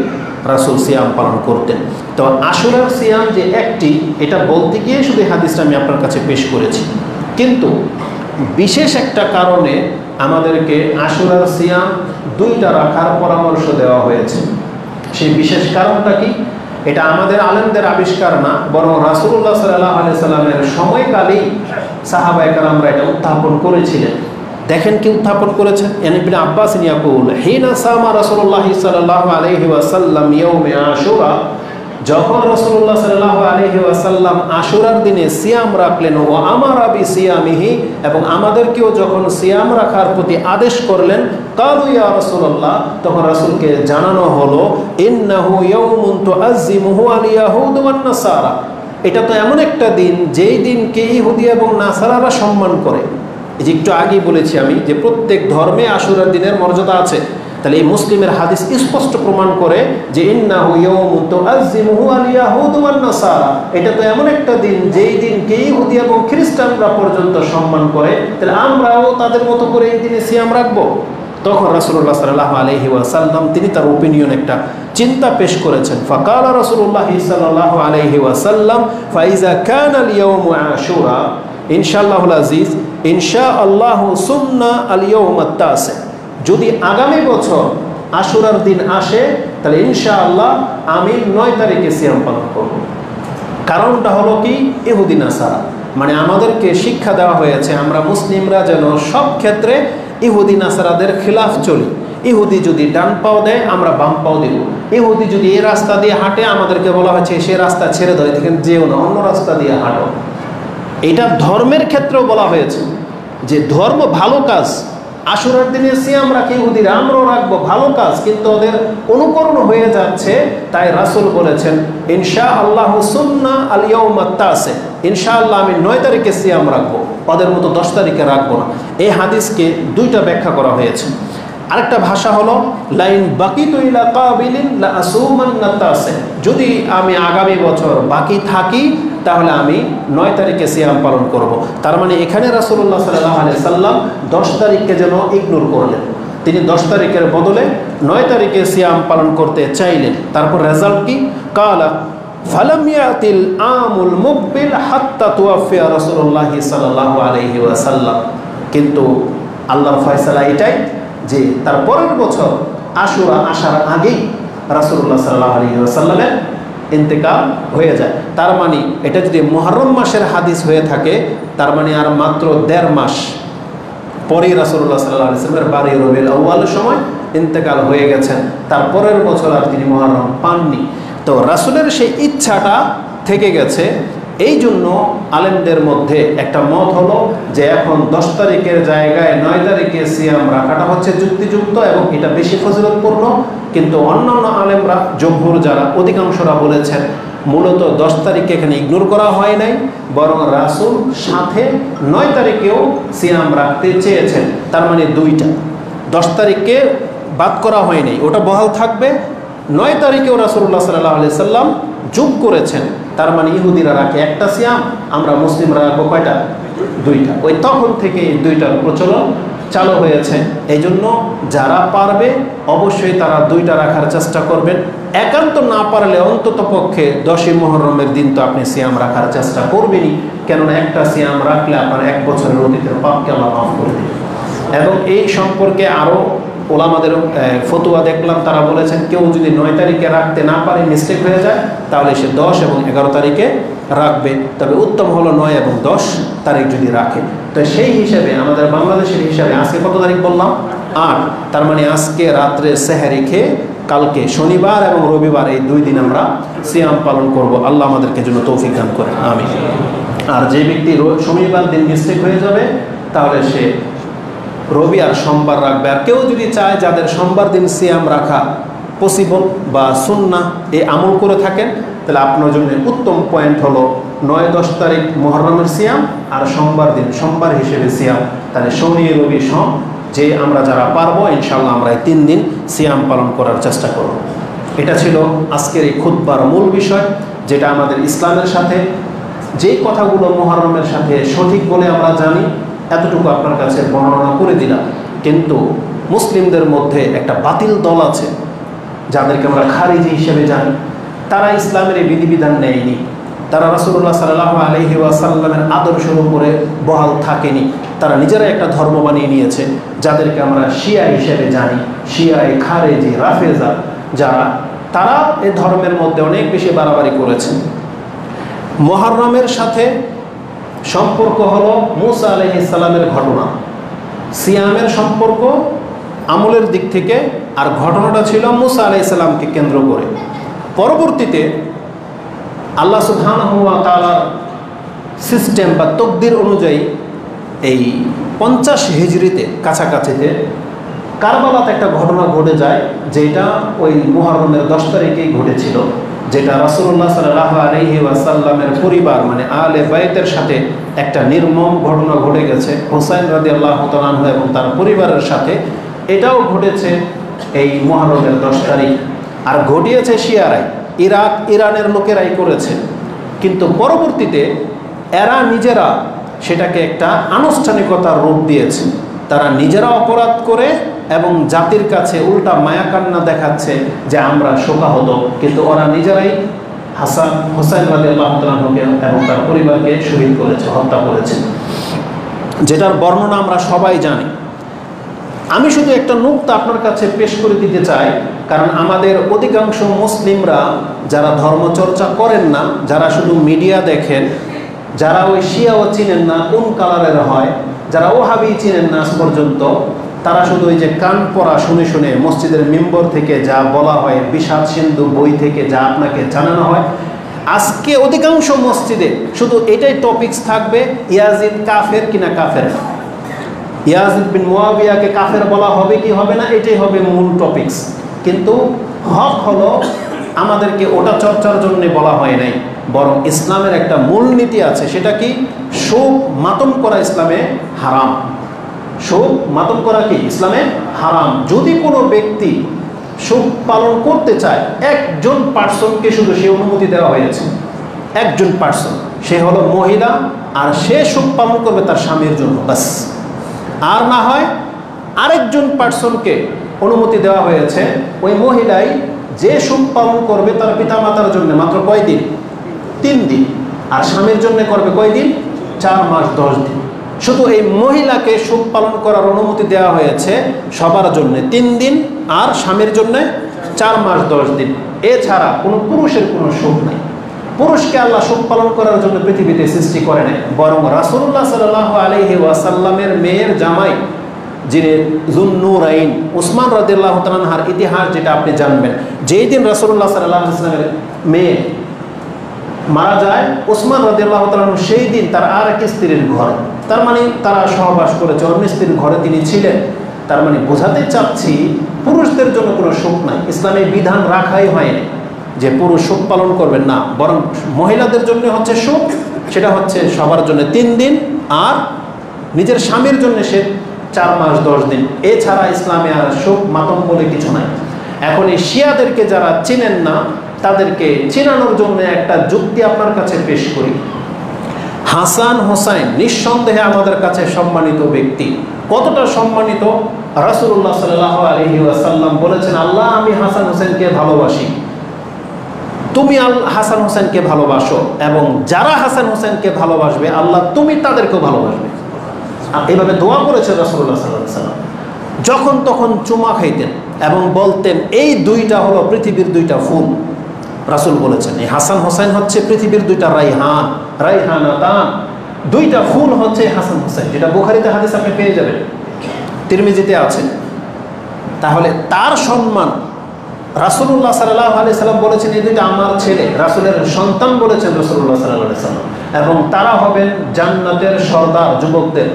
রাসূল সিয়াম পালন করতেন। তো আশুরার সিয়াম যে একটি, এটা বলতে গিয়ে শুধু হাদিসটা আমি আপনার কাছে পেশ করেছি, কিন্তু বিশেষ একটা কারণে আমাদেরকে আশুরার সিয়াম 2টা রাখার পরামর্শ দেওয়া হয়েছে। সেই বিশেষ কারণটা কি? এটা আমাদের আলেমদের আবিষ্কার না, বরং রাসূলুল্লাহ সাল্লাল্লাহু আলাইহি সাল্লামের সময়কালেই সাহাবায়ে কেরামরা এটা উত্থাপন করেছিলেন। দেখেন কি উত্থাপন করেছেন। ইবনে আব্বাস ইয়াকুল হিনা সামা রাসূলুল্লাহ সাল্লাল্লাহু আলাইহি ওয়াসাল্লাম ইয়াউমে আশুরা, যখন রাসূলুল্লাহ সাল্লাল্লাহু আলাইহি ওয়াসাল্লাম আশুরার দিনে সিয়াম রাখলেন, ও আমারা বিসিয়ামিহি, এবং আমাদেরকেও যখন সিয়াম রাখার প্রতি আদেশ করলেন, কালু ইয়া রাসূলুল্লাহ, তখন রাসূলকে জানানো হলো ইন্নাহু ইয়াউমুন তুআজ্জিমুহু আল ইয়াহুদ ওয়ান নাসারা, এটা তো এমন একটা দিন যেই দিনকে ইহুদি এবং নাসারারা সম্মান করে। এই যে একটু আগেই বলেছি আমি যে প্রত্যেক ধর্মে আশুরার দিনের মর্যাদা আছে। তাহলে এই মুসলিমের হাদিস স্পষ্ট প্রমাণ করে যে ইন্নাহু ইয়াউমুন তুআজ্জিমুহু আল ইয়াহুদ ওয়ান নাসারা, এটা তো এমন একটা দিন যেই দিনকে ইহুদি এবং খ্রিস্টানরা পর্যন্ত সম্মান করে, তাহলে আমরাও তাদের মতো করে এই দিনে সিয়াম রাখবো। তখন রাসূলুল্লাহ সাল্লাল্লাহু আলাইহি ওয়াসাল্লাম তিনি তার ওপিনিয়ন একটা চিন্তা পেশ করেছেন। ফাকালা রাসূলুল্লাহ সাল্লাল্লাহু আলাইহি ওয়াসাল্লাম ফাইজা কানা আল ইয়াউমু আশুরা ইনশাআল্লাহুল আজিজ ইনশাআল্লাহু সুন্না আল ইয়াউম আত-তাসি, যদি আগামী বছর আশুরার দিন আসে তাহলে ইনশাআল্লাহ আমি 9 তারিখে সিয়াম পালন করব। কারণটা হলো কি, ইহুদি নাসারা, মানে আমাদেরকে শিক্ষা দেওয়া হয়েছে আমরা মুসলিমরা যেন সব ক্ষেত্রে ইহুদি নাসারাদের খিলাফ চলি। ইহুদি যদি ডান পাও দেয় আমরা বাম পাও দেব, ইহুদি যদি এই রাস্তা দিয়ে হাঁটে আমাদেরকে বলা হয়েছে সে রাস্তা ছেড়ে দেয়, দেখেন যেও না, অন্য রাস্তা দিয়ে হাঁটো। এটা ধর্মের ক্ষেত্রেও বলা হয়েছে যে ধর্ম ভালো কাজ, আশুরার দিনে সিয়াম রাখে ইহুদিরা, আমরাও রাখবো, ভালো কাজ, কিন্তু ওদের অনুকরণ হয়ে যাচ্ছে। তাই রাসূল বলেছেন ইনশাআল্লাহু সুন্না আল ইয়াউম আত-তাসি, ইনশাআল্লাহ আমি 9 তারিখে সিয়াম রাখবো, ওদের মতো 10 তারিখে রাখবো না। এই হাদিসকে দুইটা ব্যাখ্যা করা হয়েছে। আরেকটা ভাষা হলো লাইন বাকিতু ইলা কাবিলিন লা আসুমান্না তাসি, যদি আমি আগামী বছর বাকি থাকি তাহলে আমি 9 তারিখে সিয়াম পালন করব। তার মানে এখানে রাসূলুল্লাহ সাল্লাল্লাহু আলাইহি সাল্লাম 10 তারিখকে যেন ইগনোর করলেন, তিনি 10 তারিখের বদলে 9 তারিখে সিয়াম পালন করতে চাইলেন। তারপর রেজাল্ট কি, কালা ফালাম ইয়াতিল আমুল মুকবিল হাত্তা তুওয়াফিয়া রাসূলুল্লাহ সাল্লাল্লাহু আলাইহি ওয়াসাল্লাম, কিন্তু আল্লাহর ফয়সালা এটাই যে তার পরের বছর আশুরা আসার আগেই রাসূলুল্লাহ সাল্লাল্লাহু আলাইহি ওয়াসাল্লামের ইন্তেকাল হয়ে যায়। তার মানে এটা যদি মুহররম মাসের হাদিস হয়ে থাকে তার মানে আর মাত্র 1.5 মাস পরেই রাসূলুল্লাহ সাল্লাল্লাহু আলাইহি ওয়াসাল্লামের 12 রবিউল আউয়ালের সময় ইন্তেকাল হয়ে গেছেন, তার পরের বছর আর তিনি মুহররম পাননি। তো রাসূলের সেই ইচ্ছাটা থেকে গেছে। এই জন্য আলেমদের মধ্যে একটা মত হলো যে এখন 10 তারিখের জায়গায় 9 তারিখে সিয়াম রাখাটা হচ্ছে যুক্তিযুক্ত এবং এটা বেশি ফজিলতপূর্ণ। কিন্তু অন্যান্য আলেমরা, জমহুর যারা, অধিকাংশরা বলেছেন মূলত 10 তারিখে এখানে ইগনোর করা হয় নাই, বরং রাসূল সাথে 9 তারিখেও সিয়াম রাখতে চেয়েছেন। তার মানে দুইটা, 10 তারিখকে বাদ করা হয় নাই, ওটা বহাল থাকবে। 9 তারিখেও রাসূলুল্লাহ সাল্লাল্লাহু আলাইহি সাল্লাম যোগ করেছেন। তার মানে ইহুদিরা রাখে একটা সিয়াম, আমরা মুসলিমরা রাখবো কয়টা? দুইটা। ওই তখন থেকে এই দুইটার প্রচলন চালু হয়েছে। এই জন্য যারা পারবে অবশ্যই তারা দুইটা রাখার চেষ্টা করবেন। একান্ত না পারলে অন্তত পক্ষে 10ই মুহররমের দিন তো আপনি সিয়াম রাখার চেষ্টা করবেনই, কেননা একটা সিয়াম রাখলে আপনার 1 বছরের অতীতের পাপকে আল্লাহ মাফ করে দেবে। এবং এই সম্পর্কে আরও ওলামাদের ফতোয়া দেখলাম, তারা বলেছেন কেউ যদি 9 তারিখে রাখতে না পারে, মিস্টেক হয়ে যায়, তাহলে সে 10 এবং 11 তারিখে রাখবে। তবে উত্তম হলো 9 এবং 10 তারিখ যদি রাখে। তো সেই হিসাবে আমাদের বাংলাদেশের হিসাবে আজকে কত তারিখ বললাম? 8। তার মানে আজকে রাত্রে সেহরি খেয়ে কালকে শনিবার এবং রবিবার এই 2 দিন আমরা সিয়াম পালন করব। আল্লাহ আমাদেরকে জন্য তৌফিক দান করেন, আমিন। আর যে ব্যক্তি শনিবার দিন মিস্টেক হয়ে যাবে তাহলে সে রবি আর সোমবার রাখবে। আর কেউ যদি চায় যাদের সোমবার দিন সিয়াম রাখা পসিবল বা সুন্নাহ এই আমল করে থাকেন, তাহলে আপনার জন্য উত্তম পয়েন্ট হলো 9-10 তারিখ মুহররমের সিয়াম আর সোমবার দিন সোমবার হিসেবে সিয়াম। তাহলে শনি রবি সোম যে আমরা যারা পারবো ইনশাআল্লাহ আমরা এই 3 দিন সিয়াম পালন করার চেষ্টা করব। এটা ছিল আজকের এই খুতবার মূল বিষয়, যেটা আমাদের ইসলামের সাথে যেই কথাগুলো মুহররমের সাথে সঠিক বলে আমরা জানি এতটুকু আপনার কাছে বর্ণনা করে দিলাম। কিন্তু মুসলিমদের মধ্যে একটা বাতিল দল আছে যাদেরকে আমরা খারিজি হিসেবে জানি, তারা ইসলামের এই বিধিবিধান নেয়নি, তারা রাসূলুল্লাহ সাল্লাল্লাহু আলাইহি ওয়াসাল্লামের আদর্শের উপরে বহাল থাকেনি, তারা নিজেরাই একটা ধর্ম বানিয়ে নিয়েছে যাদেরকে আমরা শিয়া হিসেবে জানি। শিয়ায় খারেজি রাফেজা যারা, তারা এই ধর্মের মধ্যে অনেক বেশি বাড়াবাড়ি করেছেন। মুহররমের সাথে সম্পর্ক হলো মুসা আলাইহিস সালামের ঘটনা, সিয়ামের সম্পর্ক আমলের দিক থেকে, আর ঘটনাটা ছিল মুসা আলাইহিস সালামকে কেন্দ্র করে। পরবর্তীতে আল্লাহ সুবহানাহু ওয়া তাআলার সিস্টেম বা তকদির অনুযায়ী এই 50 হিজরিতে কাছাকাছিতে কারবালাতে একটা ঘটনা ঘটে যায়, যেটা ওই মুহররমের 10 তারিখেই ঘটেছিল। যেটা রাসূলুল্লাহ সাল্লাল্লাহু আলাইহি ওয়াসাল্লামের পরিবার মানে আহলে বাইতের সাথে একটা নির্মম ঘটনা ঘটে গেছে হুসাইন রাদিয়াল্লাহু তাআলা আনহু এবং তার পরিবারের সাথে। এটাও ঘটেছে এই মুহররমের 10 তারিখ। আর ঘটিয়েছে শিয়ারাই, ইরাক ইরানের লোকেরাই করেছে। কিন্তু পরবর্তীতে এরা নিজেরা সেটাকে একটা আনুষ্ঠানিকতার রূপ দিয়েছে। তারা নিজেরা অপরাধ করে এবং জাতির কাছে উল্টা মায়াকান্না দেখাচ্ছে যে আমরা শোকাহত, কিন্তু ওরা নিজেরাই হুসাইন রাদিয়াল্লাহু তাআলা আনহুকে এবং তার পরিবারকে শহীদ করেছে, হত্যা করেছে, যেটার বর্ণনা আমরা সবাই জানি। আমি শুধু একটা নুকতা আপনার কাছে পেশ করে দিতে চাই, কারণ আমাদের অধিকাংশ মুসলিমরা যারা ধর্মচর্চা করেন না, যারা শুধু মিডিয়া দেখেন, যারা ওই শিয়াও চিনেন না কোন কালারের হয়, যারা ওহাবি চিনেন না আজ পর্যন্ত, তারা শুধু ওই যে কান পড়া শুনে শুনে মসজিদের মেম্বর থেকে যা বলা হয়, বিষাদ সিন্ধু বই থেকে যা আপনাকে জানানো হয়, আজকে অধিকাংশ মসজিদে শুধু এটাই টপিকস থাকবে, ইয়াজিদ কাফের কিনা কাফের না, ইয়াজিদ বিন মুয়াবিয়াকে কাফের বলা হবে কি হবে না, এটাই হবে মূল টপিকস। কিন্তু হক হলো আমাদেরকে ওটা চর্চার জন্য বলা হয় নাই, বরং ইসলামের একটা মূলনীতি আছে। সেটা কি? শোক মাতম করা ইসলামে হারাম। শোক মাতম করা কি ইসলামে হারাম। যদি কোনো ব্যক্তি শোক পালন করতে চায়, একজন পার্সনকে শুধু সে অনুমতি দেওয়া হয়েছে, একজন পার্সন, সে হলো মহিলা, আর সে শোক পালন করবে তার স্বামীর জন্য বাস। আর না হয় আরেকজন পার্সনকে অনুমতি দেওয়া হয়েছে, ওই মহিলাই যে শোক পালন করবে তার পিতামাতার জন্য মাত্র কয়দিন? 3 দিন। আর স্বামীর জন্য করবে কয়দিন? 4 মাস 10 দিন। শুধু এই মহিলাকে শোক পালন করার অনুমতি দেওয়া হয়েছে সবার জন্য 3 দিন, আর স্বামীর জন্য 4 মাস 10 দিন। এছাড়া কোনো পুরুষের কোনো শোক নাই। পুরুষকে আল্লাহ শোক পালন করার জন্য পৃথিবীতে সৃষ্টি করে নাই, বরং রাসূলুল্লাহ সাল্লাল্লাহু আলাইহি ওয়াসাল্লামের মেয়ের জামাই যিনি যুন্নুরাইন উসমান রাদিয়াল্লাহু তাআলা আনহার ইতিহাস যেটা আপনি জানবেন, যেই দিন রাসূলুল্লাহ সাল্লাল্লাহু আলাইহি ওয়াসাল্লামের মেয়ে মারা যায় উসমান রাদিয়াল্লাহু তাআলা আনহু, সেই দিন তার আর এক স্ত্রীর ঘরে, তার মানে তারা সহবাস করেছে, অন্য স্ত্রীর ঘরে তিনি ছিলেন। তার মানে বোঝাতে চাচ্ছি পুরুষদের জন্য কোনো শোক নাই, ইসলামে বিধান রাখাই হয়নি যে পুরুষ শোক পালন করবেন না, বরং মহিলাদের জন্য হচ্ছে শোক, সেটা হচ্ছে সবার জন্য 3 দিন, আর নিজের স্বামীর জন্য সে 4 মাস 10 দিন। এছাড়া ইসলামে আর শোক মাতম বলে কিছু নাই। এখন এই শিয়াদেরকে যারা চিনেন না, তাদেরকে চিনানোর জন্য একটা যুক্তি আপনার কাছে পেশ করি। হাসান হোসাইন নিঃসন্দেহে আমাদের কাছে সম্মানিত ব্যক্তি। কতটা সম্মানিত? রাসূলুল্লাহ সাল্লাল্লাহু আলাইহি ওয়াসাল্লাম বলেছেন, আল্লাহ আমি হাসান হোসেনকে ভালোবাসি, তুমি হাসান হোসেনকে ভালোবাসো, এবং যারা হাসান হোসেনকে ভালোবাসবে আল্লাহ তুমি তাদেরকেও ভালোবাসবে। আর এইভাবে দোয়া করেছে রাসূলুল্লাহ সাল্লাল্লাহু আলাইহি ওয়াসাল্লাম। যখন তখন চুমা খাইতেন এবং বলতেন এই 2টা হলো পৃথিবীর 2টা ফুল। রাসূল বলেছেন এই হাসান হোসেন হচ্ছে পৃথিবীর 2টা রাইহান, রাইহানাতান, 2টা ফুল হচ্ছে হাসান হোসেন, যেটা বুখারীতে হাদিস আপনি পেয়ে যাবেন, তিরমিজিতে আছে। তাহলে তার সম্মান রাসূলুল্লাহ সাল্লাল্লাহু আলাইহি সাল্লাম বলেছেন এই 2টা আমার ছেলে, রাসূলের সন্তান বলেছেন রাসূলুল্লাহ সাল্লাল্লাহু আলাইহি সাল্লাম, এবং তারা হবেন জান্নাতের সর্দার যুবকদের।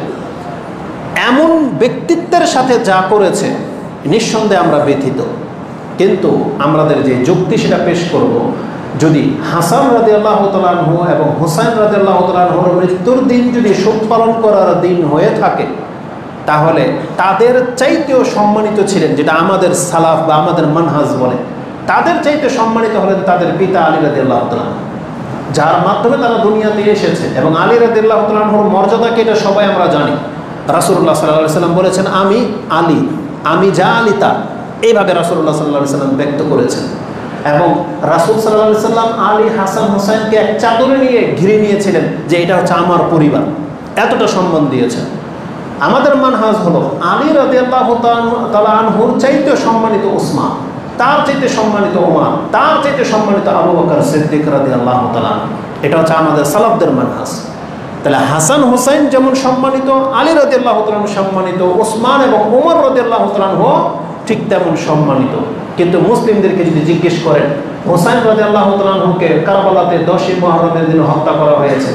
এমন ব্যক্তিত্বের সাথে যা করেছে নিঃসন্দেহে আমরা ব্যথিত। কিন্তু আমাদের যে যুক্তি সেটা পেশ করব, যদি হাসান রাদিয়াল্লাহু তাআলা আনহু এবং হুসাইন রাদিয়াল্লাহু তাআলা আনহুর মৃত্যুর দিন যদি শোক পালন করার দিন হয়ে থাকে, তাহলে তাদের চাইতেও সম্মানিত ছিলেন, যেটা আমাদের সালাফ বা আমাদের মানহাজ বলে, তাদের চাইতে সম্মানিত হলেন তাদের পিতা আলী রাদিয়াল্লাহু তাআলা, যার মাধ্যমে তারা দুনিয়াতে এসেছে। এবং আলী রাদিয়াল্লাহু তাআলা আনহুর মর্যাদাকে এটা সবাই আমরা জানি। রাসূলুল্লাহ সাল্লাল্লাহু আলাইহি সাল্লাম বলেছেন আমি আলী, আমি যা আলী তা, এইভাবে রাসূলুল্লাহ সাল্লাল্লাহু আলাইহি সাল্লাম ব্যক্ত করেছেন। এবং রাসূল সাল্লাল্লাহু আলাইহি সাল্লাম আলী হাসান হোসেনকে এক চাদরে নিয়ে ঘিরে নিয়েছিলেন যে এটা হচ্ছে আমার পরিবার, এতটা সম্মান দিয়েছেন। আমাদের মানহাজ হলো আলী রাদিয়াল্লাহু তাআলা আনহুর চাইতে সম্মানিত ওসমান, তার চাইতে সম্মানিত ওমর, তার চাইতে সম্মানিত আবু বকর সিদ্দিক রাদিয়াল্লাহু তাআলা। এটা হচ্ছে আমাদের সালাফদের মানহাজ। তাহলে হাসান হোসেন যেমন সম্মানিত, আলী রাদিয়াল্লাহু তাআলা সম্মানিত, ওসমান এবং ওমর রাদিয়াল্লাহু তাআলা ঠিক তেমন সম্মানিত। কিন্তু মুসলিমদেরকে যদি জিজ্ঞেস করেন, হোসেন রাদিয়াল্লাহু তাআলাকে কারবালাতে 10ই মুহররমের দিন হত্যা করা হয়েছে,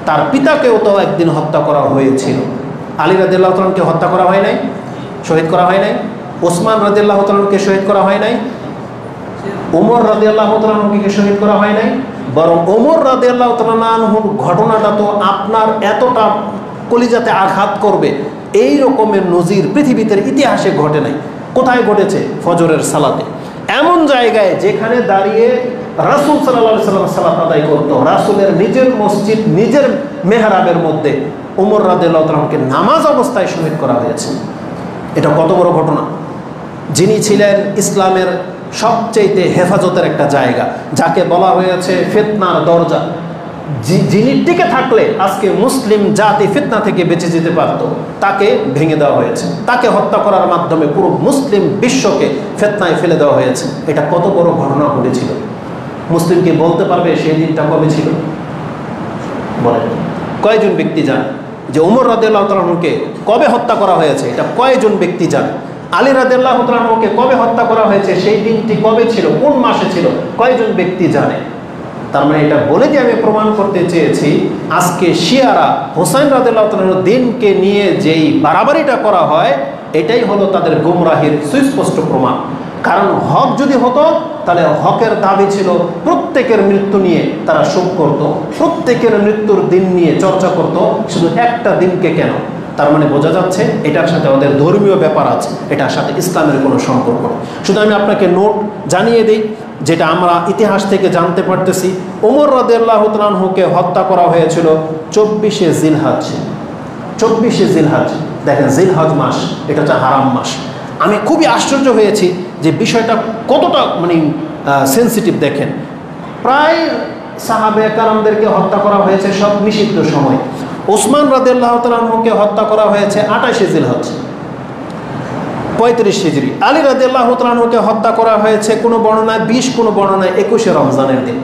তার পিতাকেও তো একদিন হত্যা করা হয়েছিল। আলী রাদিয়াল্লাহু তাআলাকে হত্যা করা হয় নাই, শহীদ করা হয় নাই? ওসমান রাদিয়াল্লাহু তাআলাকে শহীদ করা হয় নাই? ওমর রাদিয়াল্লাহু তাআলা আনহুকে শহীদ করা হয় নাই, বরং ওমর রাদিয়াল্লাহু তাআলা আনহুর ঘটনাটা তো আপনার এতটা কলিজাতে আঘাত করবে এই রকমের নজির পৃথিবীতে ইতিহাসে ঘটে নাই। কোথায় ঘটেছে? ফজরের সালাতে, এমন জায়গায় যেখানে দাঁড়িয়ে রাসূল সাল্লাল্লাহু আলাইহি ওয়াসাল্লাম সালাত আদায় করতো, রাসূলের নিজের মসজিদ, নিজের মেহরাবের মধ্যে ওমর রাদিয়াল্লাহু তাআলা আনহুকে নামাজ অবস্থায় শহীদ করা হয়েছে। এটা কত বড় ঘটনা! যিনি ছিলেন ইসলামের সবচেয়ে হেফাজতের একটা জায়গা, যাকে বলা হয়েছে ফিতনার দরজা, যিনি টিকে থাকলে আজকে মুসলিম জাতি ফিতনা থেকে বেঁচে যেতে পারত, তাকে ভেঙে দেওয়া হয়েছে। তাকে হত্যা করার মাধ্যমে পুরো মুসলিম বিশ্বকে ফিতনায় ফেলে দেওয়া হয়েছে। এটা কত বড় ঘটনা ঘটেছিল! মুসলিম কি বলতে পারবে সেই দিনটা কবে ছিল? বলেন, কয়জন ব্যক্তি জানে যে ওমর রাদিয়াল্লাহু তাআলা আনহুকে কবে হত্যা করা হয়েছে? এটা কয়জন ব্যক্তি জানে? আলী রাদিয়াল্লাহু তাআলা আনহুকে কবে হত্যা করা হয়েছে, সেই দিনটি কবে ছিল, কোন মাসে ছিল, কয়জন ব্যক্তি জানে? তার মানে এটা বলে দিয়ে আমি প্রমাণ করতে চেয়েছি, আজকে শিয়ারা হোসাইন রাদিয়াল্লাহু তাআলা আনহুর দিনকে নিয়ে যেই বাড়াবাড়িটা করা হয়, এটাই হলো তাদের গুমরাহির সুস্পষ্ট প্রমাণ। কারণ হক যদি হতো তাহলে হকের দাবি ছিল প্রত্যেকের মৃত্যু নিয়ে তারা শোক করত, প্রত্যেকের মৃত্যুর দিন নিয়ে চর্চা করত, শুধু একটা দিনকে কেন? তার মানে বোঝা যাচ্ছে এটার সাথে ওদের ধর্মীয় ব্যাপার আছে, এটার সাথে ইসলামের কোনো সম্পর্ক নেই। শুধু আমি আপনাকে নোট জানিয়ে দিই, যেটা আমরা ইতিহাস থেকে জানতে পারতেছি, ওমর রাদিয়াল্লাহু তাআলা আনহুকে হত্যা করা হয়েছিল 24শে জিলহজ। 24শে জিলহজ, দেখেন জিলহজ মাস, এটা হচ্ছে হারাম মাস। আমি খুবই আশ্চর্য হয়েছি যে বিষয়টা কতটা সেন্সিটিভ। দেখেন, প্রায় সাহাবে কেরামদেরকে হত্যা করা হয়েছে সব নিষিদ্ধ সময়। ওসমান রাদিয়াল্লাহু তাআলা আনহুকে হত্যা করা হয়েছে 28শে জিলহজ 35 হিজরি। আলী রাদিয়াল্লাহু তাআলা আনহুকে হত্যা করা হয়েছে কোনো বর্ণনায় 20, কোনো বর্ণনায় 21শে রমজানের দিন।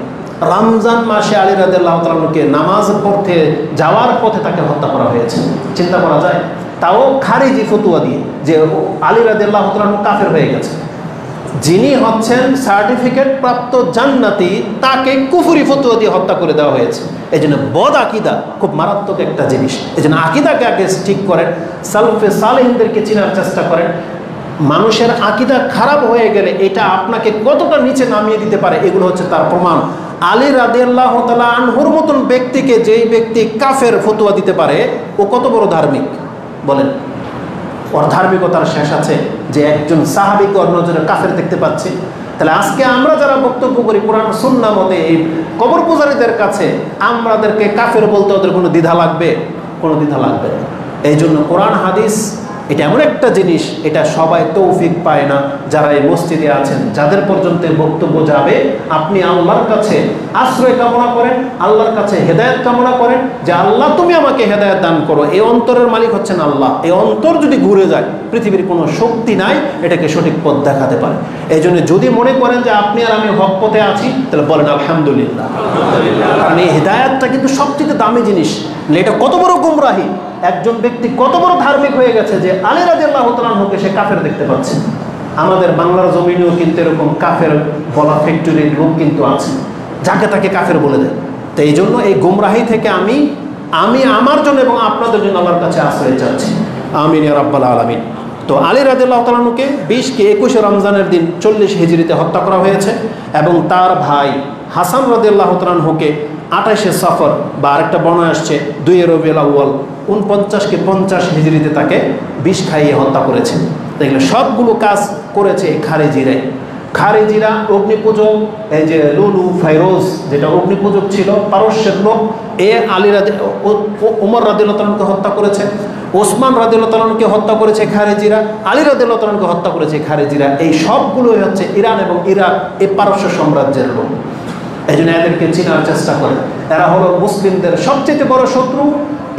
রমজান মাসে আলী রাদিয়াল্লাহু তাআলা আনহুকে নামাজ পড়তে যাওয়ার পথে তাকে হত্যা করা হয়েছে। চিন্তা করা যায়? তাও খারিজি ফতোয়া দিয়ে যে আলী রাদিয়াল্লাহু তাআলা আনহু কাফের হয়ে গেছে। যিনি হচ্ছেন সার্টিফিকেট প্রাপ্ত জান্নাতি, তাকে কুফরি ফতোয়া দিয়ে হত্যা করে দেওয়া হয়েছে। এই জন্য বদ আকিদা খুব মারাত্মক একটা জিনিস। এই জন্য আকিদাকে আগে ঠিক করেন, সালফে সালেহিনদেরকে চেনার চেষ্টা করেন। মানুষের আকিদা খারাপ হয়ে গেলে এটা আপনাকে কতটা নিচে নামিয়ে দিতে পারে, এগুলো হচ্ছে তার প্রমাণ। আলী রাদিয়াল্লাহু তাআলা আনহুর মতন ব্যক্তিকে যেই ব্যক্তি কাফের ফতোয়া দিতে পারে, ও কত বড় ধার্মিক বলেন? ওর ধার্মিকতার শেষ আছে যে একজন সাহাবীকে অন্য জনের কাফের দেখতে পাচ্ছি। তাহলে আজকে আমরা যারা বক্তব্য করি কোরআন সুন্নাহ মতে, এই কবর পূজারীদের কাছে আমাদেরকে কাফের বলতে ওদের কোনো দ্বিধা লাগবে? কোনো দ্বিধা লাগবে না। এই জন্য কোরআন হাদিস এটা এমন একটা জিনিস, এটা সবাই তৌফিক পায় না। যারা এই মসজিদে আছেন, যাদের পর্যন্ত বক্তব্য যাবে, আপনি আল্লাহর কাছে আশ্রয় কামনা করেন, আল্লাহর কাছে হেদায়েত কামনা করেন যে আল্লাহ তুমি আমাকে হেদায়েত দান করো। এই অন্তরের মালিক হচ্ছেন আল্লাহ। এই অন্তর যদি ঘুরে যায়, পৃথিবীর কোনো শক্তি নাই এটাকে সঠিক পথ দেখাতে পারে। এই জন্য যদি মনে করেন যে আপনি আর আমি হক পথে আছি, তাহলে বলেন আলহামদুলিল্লাহ। কারণ এই হেদায়েতটা কিন্তু সবচেয়ে দামি জিনিস। এটা কত বড় গুমরাহি! একজন ব্যক্তি কত বড় ধার্মিক হয়ে গেছে যে আলী রাদিয়াল্লাহু তাআলা আনহুকে সে কাফের দেখতে পাচ্ছে। আমাদের বাংলার জমিনেও কিন্তু এরকম কাফের বলা ফ্যাক্টরির লোক কিন্তু আছে, যাকে তাকে কাফের বলে দেয়। তো এই জন্য এই গুমরাহি থেকে আমি আমার জন্য এবং আপনাদের জন্য আল্লাহর কাছে আশ্রয় চাচ্ছি। আমিন ইয়া রাব্বাল আলামিন। তো আলী রাদিয়াল্লাহু তাআলা আনহুকে 20-21 রমজানের দিন 40 হিজরিতে হত্যা করা হয়েছে এবং তার ভাই হাসান রাদিয়াল্লাহু তাআলা আনহুকে 28শে সফর বা আরেকটা বর্ণনা আসছে 2 রবিউল আউয়াল 49-50 হিজরিতে তাকে বিষ খাইয়ে হত্যা করেছে। দেখলে সবগুলো কাজ করেছে খারেজিরা অগ্নিপূজক। এই যে লুলু ফাইরোজ যেটা অগ্নিপূজক ছিল, পারস্যের লোক, ওমর রাদিয়াল্লাহু তাআলা আনহুকে হত্যা করেছে, ওসমান রাদিয়াল্লাহু তাআলা আনহুকে হত্যা করেছে খারেজিরা, আলী রাদিয়াল্লাহু তাআলা আনহুকে হত্যা করেছে খারেজিরা। এই সবগুলোই হচ্ছে ইরান এবং ইরাক, এই পারস্য সাম্রাজ্যের লোক। এই জন্য এদেরকে চেনার চেষ্টা করেন। এরা হলো মুসলিমদের সবচেয়ে বড় শত্রু।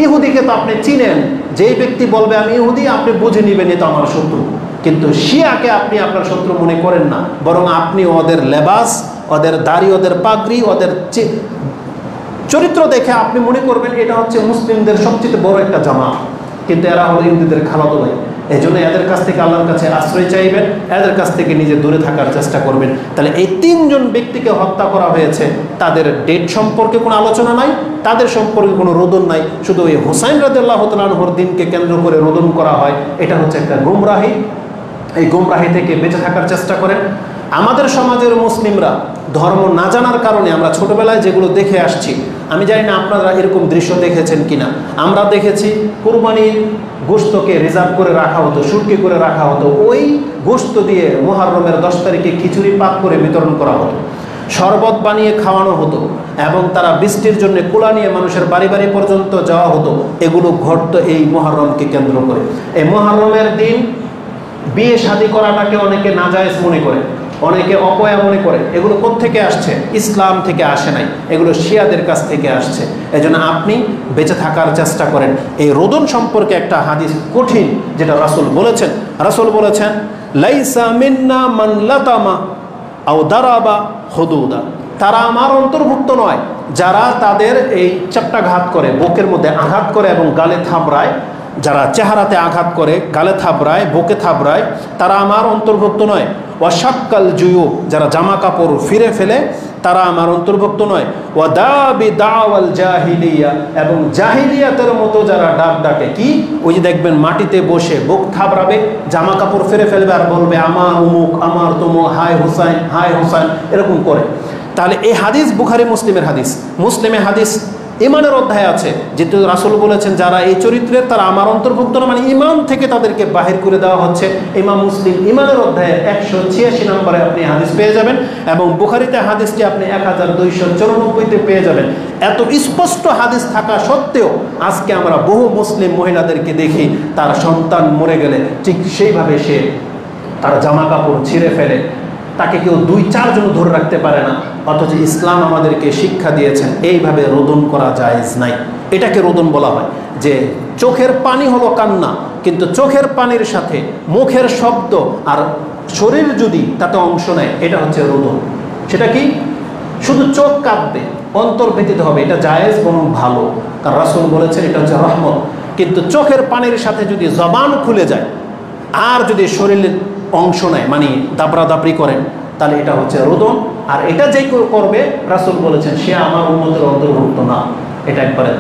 ইহুদিকে তো আপনি চিনেন, যেই ব্যক্তি বলবে আমি ইহুদি, আপনি বুঝে নেবেন এটা আমার শত্রু। কিন্তু শিয়াকে আপনি আপনার শত্রু মনে করেন না, বরং আপনি ওদের লেবাস, ওদের দাড়ি, ওদের পাগড়ি, ওদের চরিত্র দেখে আপনি মনে করবেন এটা হচ্ছে মুসলিমদের সবচেয়ে বড় একটা জামাত। কিন্তু এরা হলো ইহুদিদের খালাতো ভাই। এই জন্য এদের কাছ থেকে আল্লাহর কাছে আশ্রয় চাইবেন, এদের কাছ থেকে নিজে দূরে থাকার চেষ্টা করবেন। তাহলে এই 3 জন ব্যক্তিকে হত্যা করা হয়েছে, তাদের ডেট সম্পর্কে কোনো আলোচনা নাই, তাদের সম্পর্কে কোনো রোদন নাই। শুধু এই হুসাইন রাদিয়াল্লাহু তাআলা আনহুর দিনকে কেন্দ্র করে রোদন করা হয়। এটা হচ্ছে একটা গুমরাহি। এই গুমরাহি থেকে বেঁচে থাকার চেষ্টা করেন। আমাদের সমাজের মুসলিমরা ধর্ম না জানার কারণে আমরা ছোটবেলায় যেগুলো দেখে আসছি, আমি জানি না আপনারা এরকম দৃশ্য দেখেছেন কিনা। আমরা দেখেছি কুরবানির গোশতকে রিজার্ভ করে রাখা হতো, শুটকি করে রাখা হতো, ওই গোশত দিয়ে মুহররমের 10 তারিখে খিচুড়ি পাক করে বিতরণ করা হতো, শরবত বানিয়ে খাওয়ানো হতো, এবং তারা বৃষ্টির জন্য কুলা নিয়ে মানুষের বাড়ি বাড়ি পর্যন্ত যাওয়া হতো। এগুলো ঘটতো এই মুহররমকে কেন্দ্র করে। এই মুহররমের দিন বিয়ে শাদী করাটাকে অনেকে নাজায়েজ মনে করে, অনেকে অপয়া মনে করে। এগুলো কোত্থেকে আসছে? ইসলাম থেকে আসে নাই, এগুলো শিয়াদের কাছ থেকে আসছে। এজন্য আপনি বেঁচে থাকার চেষ্টা করেন। এই রোদন সম্পর্কে একটা হাদিস কঠিন, যেটা রাসূল বলেছেন। রাসূল বলেছেন, লাইসা মিন্না মান লাতামা আও দারাবা হুদুদা, তারা আমার অন্তর্ভুক্ত নয় যারা তাদের এই চাপটাঘাত করে, বুকের মধ্যে আঘাত করে এবং গালে থাবড়ায়, যারা চেহারাতে আঘাত করে, গালে থাবড়ায়, বুকে থাবড়ায়, তারা আমার অন্তর্ভুক্ত নয়। ওয়াশাক্কাল জুয়ুব, যারা জামা কাপড় ফিরে ফেলে, তারা আমার অন্তর্ভুক্ত নয়। ওয়াদাবি দাওয়াল জাহিলিয়া, এবং জাহিলিয়াতের মতো যারা ডাক ডাকে, কি ওই যে দেখবেন মাটিতে বসে বুক থাবড়াবে, জামা কাপড় ফিরে ফেলবে আর বলবে আমার অমুক, আমার তমুক, হায় হুসাইন, হায় হুসাইন, এরকম করে। তাহলে এই হাদিস বুখারী মুসলিমের হাদিস। মুসলিমে হাদিস ইমানের অধ্যায় আছে, যেহেতু রাসূল বলেছেন যারা এই চরিত্রের তারা আমার অন্তর্ভুক্ত না, মানে ইমান থেকে তাদেরকে বাহির করে দেওয়া হচ্ছে। ইমাম মুসলিম ইমানের অধ্যায়ে 186 নম্বরে আপনি হাদিস পেয়ে যাবেন, এবং বুখারীতে হাদিসটি আপনি 1294-তে পেয়ে যাবেন। এত স্পষ্ট হাদিস থাকা সত্ত্বেও আজকে আমরা বহু মুসলিম মহিলাদেরকে দেখি, তার সন্তান মরে গেলে ঠিক সেইভাবে সে তার জামা কাপড় ছিঁড়ে ফেলে, তাকে কেউ 2-4 জন ধরে রাখতে পারে না। অথচ ইসলাম আমাদেরকে শিক্ষা দিয়েছেন এইভাবে রোদন করা জায়েজ নাই। এটাকে রোদন বলা হয়। যে চোখের পানি হলো কান্না, কিন্তু চোখের পানির সাথে মুখের শব্দ আর শরীর যদি তাতে অংশ নেয়, এটা হচ্ছে রোদন। সেটা কি? শুধু চোখ কাঁদবে, অন্তর ব্যতীত হবে, এটা জায়েজ এবং ভালো, কারণ রাসূল বলেছেন এটা হচ্ছে রহমত। কিন্তু চোখের পানির সাথে যদি জবান খুলে যায় আর যদি শরীরের অংশ নেয়, মানে দাবরা দাবরি করেন, তাহলে এটা হচ্ছে রোদন। আর এটা যে করবে, রাসূল বলেছেন সে আমার উম্মতের অন্তর্ভুক্ত না। এটা একবারে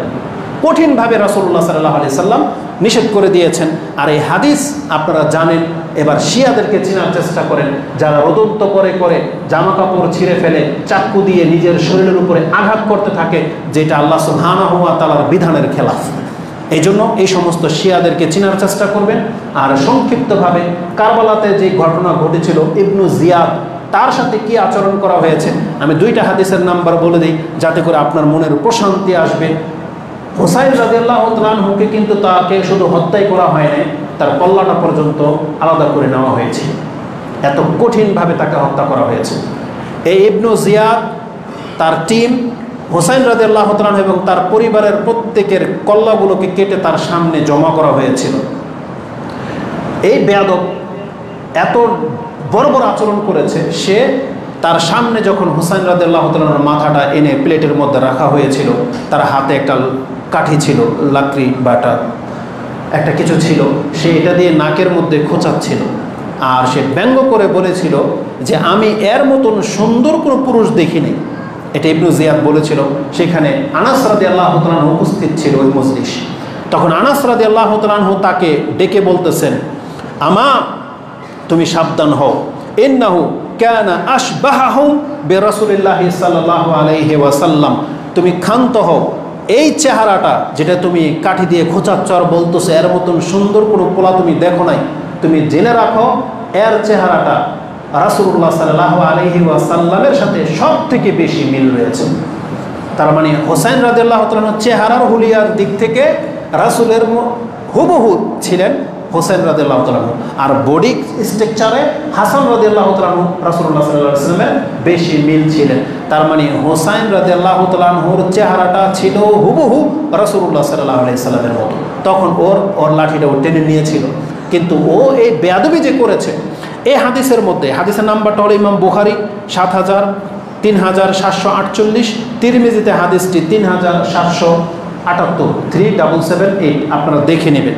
কঠিনভাবে রাসূলুল্লাহ সাল্লাল্লাহু আলাইহি সাল্লাম নিষেধ করে দিয়েছেন। আর এই হাদিস আপনারা জানেন। এবার শিয়াদেরকে চেনার চেষ্টা করেন, যারা রোদন্ত করে করে জামা কাপড় ছিঁড়ে ফেলে, চাকু দিয়ে নিজের শরীরের উপরে আঘাত করতে থাকে, যেটা আল্লাহ সুবহানাহু ওয়া তাআলার বিধানের খেলাফ। এই জন্য এই সমস্ত শিয়াদেরকে চেনার চেষ্টা করবেন। আর সংক্ষিপ্তভাবে কারবালাতে যে ঘটনা ঘটেছিল, ইবনু জিয়াদ, তার সাথে কি আচরণ করা হয়েছে আমি 2টা হাদিসের নাম্বার বলে দিই, যাতে করে আপনার মনের প্রশান্তি আসবে। হুসাইন রাদিয়াল্লাহু তাআলা আনহুকে কিন্তু তাকে শুধু হত্যাই করা হয় নাই, তার কল্লাটা পর্যন্ত আলাদা করে নেওয়া হয়েছে। এত কঠিনভাবে তাকে হত্যা করা হয়েছে। এই ইবনু জিয়াদ, তার টিম, হুসাইন রাদিয়াল্লাহু তাআলা এবং তার পরিবারের প্রত্যেকের কল্লাগুলোকে কেটে তার সামনে জমা করা হয়েছিল। এই বেয়াদব এত বড় বড় আচরণ করেছে, সে তার সামনে যখন হুসাইন রাদিয়াল্লাহু তাআলার মাথাটা এনে প্লেটের মধ্যে রাখা হয়েছিল, তার হাতে একটা কাঠি ছিল, লাকড়ি বাটা একটা কিছু ছিল, সে এটা দিয়ে নাকের মধ্যে খোঁচাচ্ছিল। আর সে ব্যঙ্গ করে বলেছিল যে আমি এর মতন সুন্দর কোনো পুরুষ দেখিনি। এটা ইবনু জিয়াদ বলেছিল। সেখানে আনাস রাদিয়াল্লাহু তাআলা উপস্থিত ছিল ওই মজলিস। তখন আনাস রাদিয়াল্লাহু তাআলা তাকে ডেকে বলতেছেন, আমা তুমি সাবধান হও, ইন্নাহু কানা আশবাহাহুম বিরাসূলিল্লাহি সাল্লাল্লাহু আলাইহি ওয়াসাল্লাম, তুমি ক্ষান্ত হও। এই চেহারাটা যেটা তুমি কাঠি দিয়ে খোঁচাচ্ছ আর বলতেছো এর মতন সুন্দর কোনো পোলা তুমি দেখো নাই, তুমি জেনে রাখো এর চেহারাটা রাসূলুল্লাহ সাল্লাল্লাহু আলাইহি ওয়াসাল্লামের সাথে সব থেকে বেশি মিল রয়েছে। তার মানে হুসাইন রাদিয়াল্লাহু তাআলা চেহারার হুলিয়ার দিক থেকে রাসূলের হুবহু ছিলেন হুসাইন রাদিয়াল্লাহু তাআলা, আর বডি স্ট্রাকচারে হাসান রাদিয়াল্লাহু তাআলা রাসূলুল্লাহ সাল্লাল্লাহু আলাইহি ওয়াসাল্লামের বেশি মিল ছিলেন। তার মানে হুসাইন রাদিয়াল্লাহু তাআলার চেহারাটা ছিল হুবহু রাসূলুল্লাহ সাল্লাল্লাহু আলাইহি ওয়াসাল্লামের মতো। তখন ওর লাঠিটা টেনে নিয়েছিল। কিন্তু ও এই বেয়াদবি যে করেছে, এই হাদিসের মধ্যে, হাদিসের নাম্বারটা হলো ইমাম বুখারী 3748, তিরমিজিতে হাদিসটি 3778, 3778, আপনারা দেখে নেবেন।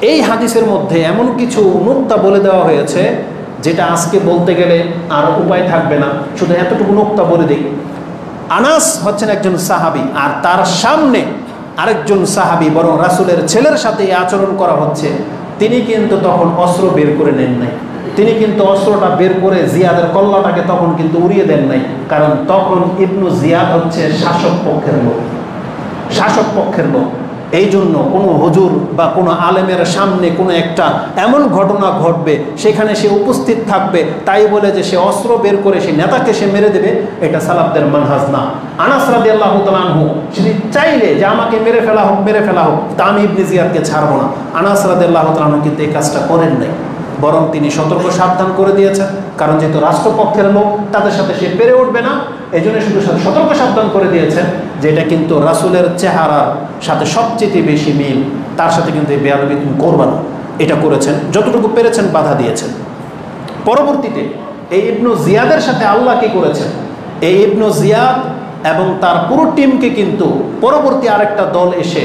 এই হাদিসের মধ্যে এমন কিছু নুক্তা বলে দেওয়া হয়েছে যেটা আজকে বলতে গেলে আর উপায় থাকবে না, শুধু এতটুকু নুক্তা বলে দিই। আনাস হচ্ছেন একজন সাহাবী, আর তার সামনে আরেকজন সাহাবী, বরং রাসূলের ছেলের সাথে এই আচরণ করা হচ্ছে। তিনি কিন্তু তখন অস্ত্র বের করে নেন নাই, তিনি কিন্তু অস্ত্রটা বের করে জিয়াদের কল্লাটাকে তখন কিন্তু উড়িয়ে দেন নাই, কারণ তখন ইবনু জিয়াদ হচ্ছে শাসক পক্ষের লোক, শাসক পক্ষের লোক। এই জন্য কোনো হুজুর বা কোনো আলেমের সামনে কোনো একটা এমন ঘটনা ঘটবে, সেখানে সে উপস্থিত থাকবে, তাই বলে যে সে অস্ত্র বের করে সে নেতাকে সে মেরে দেবে, এটা সালাফদের মানহাজ না। আনাস রাদিয়াল্লাহু তাআলা আনহু যদি চাইলে যে আমাকে মেরে ফেলা হোক, মেরে ফেলা হোক, তা আমি ইবনে জিয়াদকে ছাড়বো না। আনাস রাদিয়াল্লাহু তাআলা আনহু কিন্তু এই কাজটা করেন নাই, বরং তিনি সতর্ক সাবধান করে দিয়েছেন, কারণ যেহেতু রাষ্ট্রপক্ষের লোক তাদের সাথে সে পেরে উঠবে না, এই জন্য শুধু সতর্ক সাবধান করে দিয়েছেন যে এটা কিন্তু রাসূলের চেহারার সাথে সবচেয়ে বেশি মিল, তার সাথে কিন্তু এই বেয়াদবি তুমি করবা না, এটা করেছেন, যতটুকু পেরেছেন বাধা দিয়েছেন। পরবর্তীতে এই ইবনু জিয়াদের সাথে আল্লাহ কি করেছেন, এই ইবনু জিয়াদ এবং তার পুরো টিমকে কিন্তু পরবর্তী আরেকটা দল এসে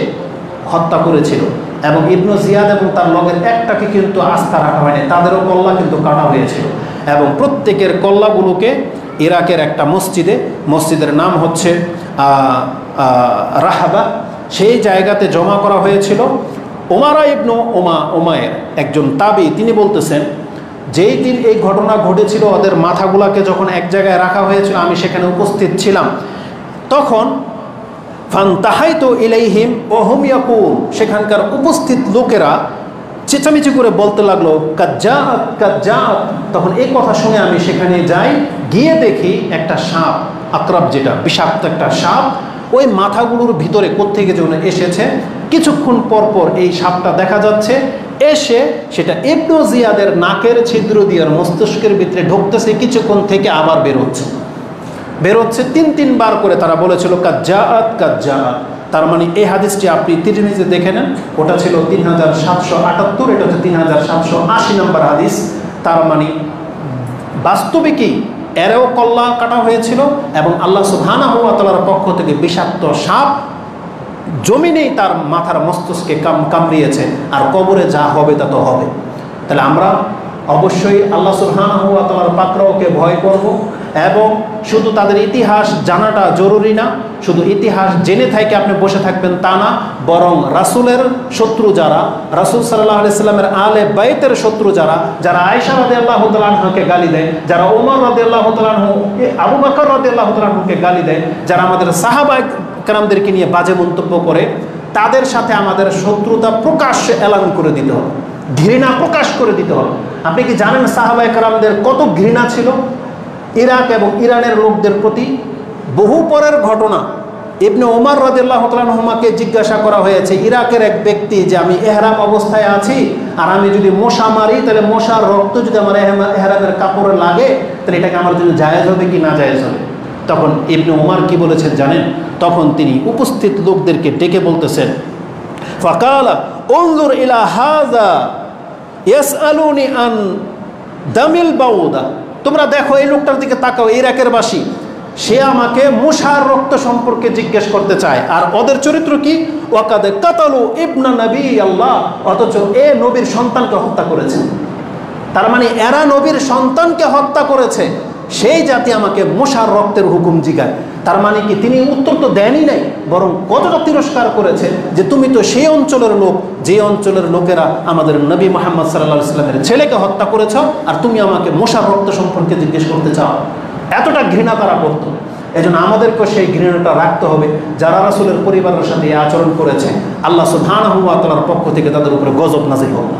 হত্যা করেছিল, এবং ইবনু জিয়াদ এবং তার লগের একটাকে কিন্তু আস্থা রাখা হয়নি, তাদেরও কল্লা কিন্তু কাটা হয়েছিল, এবং প্রত্যেকের কল্লাগুলোকে ইরাকের একটা মসজিদের নাম হচ্ছে রাহাবা, সেই জায়গাতে জমা করা হয়েছিল। ওমারা ইবনু ওমায়ের একজন তাবি, তিনি বলতেছেন যেই দিন এই ঘটনা ঘটেছিল, ওদের মাথাগুলাকে যখন এক জায়গায় রাখা হয়েছিল, আমি সেখানে উপস্থিত ছিলাম, তখন ফান্তাহাইতু ইলাইহিম ওয়া হুম ইয়াকুল, সেখানকার উপস্থিত লোকেরা চেঁচামেচি করে বলতে লাগলো কাজ্জাত কাজ্জাত। তখন এই কথা শুনে আমি সেখানে যাই, গিয়ে দেখি একটা সাপ, আকরাব যেটা বিষাক্ত একটা সাপ, ওই মাথাগুলোর ভিতরে কোত্থেকে যেন এসেছে, কিছুক্ষণ পর পর এই সাপটা দেখা যাচ্ছে, এসে সেটা ইবনু জিয়াদের নাকের ছিদ্র দিয়ে মস্তিষ্কের ভিতরে ঢুকতেছে, কিছুক্ষণ থেকে আবার বেরোচ্ছে 3-3 বার করে। তারা বলেছিল কাজ্জাত কাজ্জাত। তার মানে এই হাদিসটি আপনি তিরমিজি দেখে নেন, ওটা ছিল 3778, এটা হচ্ছে 3780 নম্বর হাদিস। তার মানে বাস্তবিকই এরও কল্লা কাটা হয়েছিল, এবং আল্লাহ সুবহানাহু ওয়া তাআলার পক্ষ থেকে বিষাক্ত সাপ জমিনেই তার মাথার মস্তিষ্কে কামড়িয়েছে, আর কবরে যা হবে তা তো হবে। তাহলে আমরা অবশ্যই আল্লাহ সুবহানাহু ওয়া তাআলার পাকড়াওকে ভয় করব, এবং শুধু তাদের ইতিহাস জানাটা জরুরি না, শুধু ইতিহাস জেনে থেকে আপনি বসে থাকবেন তা না, বরং রাসূলের শত্রু যারা, রাসূল সাল্লাল্লাহু আলাইহি সাল্লামের আলে বাইতের শত্রু যারা আয়েশা রাদিয়াল্লাহু তাআলা আনহাকে গালি দেয়, যারা ওমর রাদিয়াল্লাহু তাআলা আনহু, আবু বকর রাদিয়াল্লাহু তাআলা আনহুকে গালি দেয়, যারা আমাদের সাহাবা কেরামদেরকে নিয়ে বাজে মন্তব্য করে, তাদের সাথে আমাদের শত্রুতা প্রকাশ্যে এলান করে দিতে হবে, ঘৃণা প্রকাশ করে দিতে হবে। আপনি কি জানেন সাহাবা কেরামদের কত ঘৃণা ছিল ইরাক এবং ইরানের লোকদের প্রতি? বহু পরের ঘটনা, ইবনে ওমর রাদিয়াল্লাহু তাআলা আনহুমাকে জিজ্ঞাসা করা হয়েছে, ইরাকের এক ব্যক্তি যে আমি এহরাম অবস্থায় আছি, আর আমি যদি মশা মারি, তাহলে মশার রক্ত যদি আমার এহরামের কাপড়ে লাগে, তাহলে এটাকে আমার জন্য জায়েজ হবে কি না জায়েজ হবে? তখন ইবনে ওমর কি বলেছেন জানেন? তখন তিনি উপস্থিত লোকদেরকে ডেকে বলতেছেন, ফাকালা উনজুর ইলা হাযা ইয়াসআলুনি আন দামিল বাউদা, তোমরা দেখো এই লোকটার দিকে তাকাও, ইরাকের বাসী, সে আমাকে মশার রক্ত সম্পর্কে জিজ্ঞেস করতে চায়, আর ওদের চরিত্র কি? ওয়াকাদ কাতালু ইবনা নবী আল্লাহ, অথচ এ নবীর সন্তানকে হত্যা করেছে। তার মানে এরা নবীর সন্তানকে হত্যা করেছে, সেই জাতি আমাকে মশার রক্তের হুকুম জিগায়। তার মানে কি তিনি উত্তর তো দেনই নাই, বরং কতটা তিরস্কার করেছে যে তুমি তো সেই অঞ্চলের লোক, যে অঞ্চলের লোকেরা আমাদের নবী মুহাম্মদ সাল্লাল্লাহু আলাইহি ওয়াসাল্লামের ছেলেকে হত্যা করেছ, আর তুমি আমাকে মশার রক্ত সম্পর্কে জিজ্ঞেস করতে চাও। এতটা ঘৃণা তারা করত। এই জন্য আমাদেরকেও সেই ঘৃণাটা রাখতে হবে। যারা রাসূলের পরিবারের সাথে এই আচরণ করেছে, আল্লাহ সুবহানাহু ওয়া তাআলার পক্ষ থেকে তাদের উপরে গজব নাযিল হবে,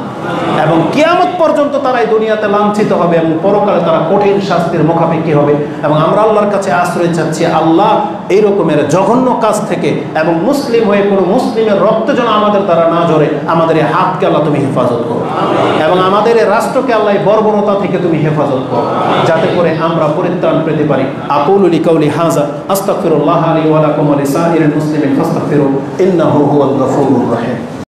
এবং কিয়ামত পর্যন্ত তারা এই দুনিয়াতে লাঞ্ছিত হবে, এবং পরকালে তারা কঠিন শাস্তির মুখাপেক্ষী হবে। এবং আমরা আল্লাহর কাছে আশ্রয় চাচ্ছি, আল্লাহ এই রকমের জঘন্য কাজ থেকে, এবং মুসলিম হয়ে কোনো মুসলিমের রক্ত যেন আমাদের দ্বারা না ঝরে, আমাদের এই হাতকে আল্লাহ তুমি হেফাজত করো, এবং আমাদের এই রাষ্ট্রকে আল্লাহ বর্বরতা থেকে তুমি হেফাজত করো, যাতে করে আমরা পরিত্রাণ পেতে পারি। আকুলু লিকাউলি হাযা আস্তাগফিরুল্লাহ লি ওয়া লাকুম ওয়া লিসাইরিল মুসলিমিন ফাস্তাগফিরু ইন্নাহু হুয়াল গফুরুর রহিম।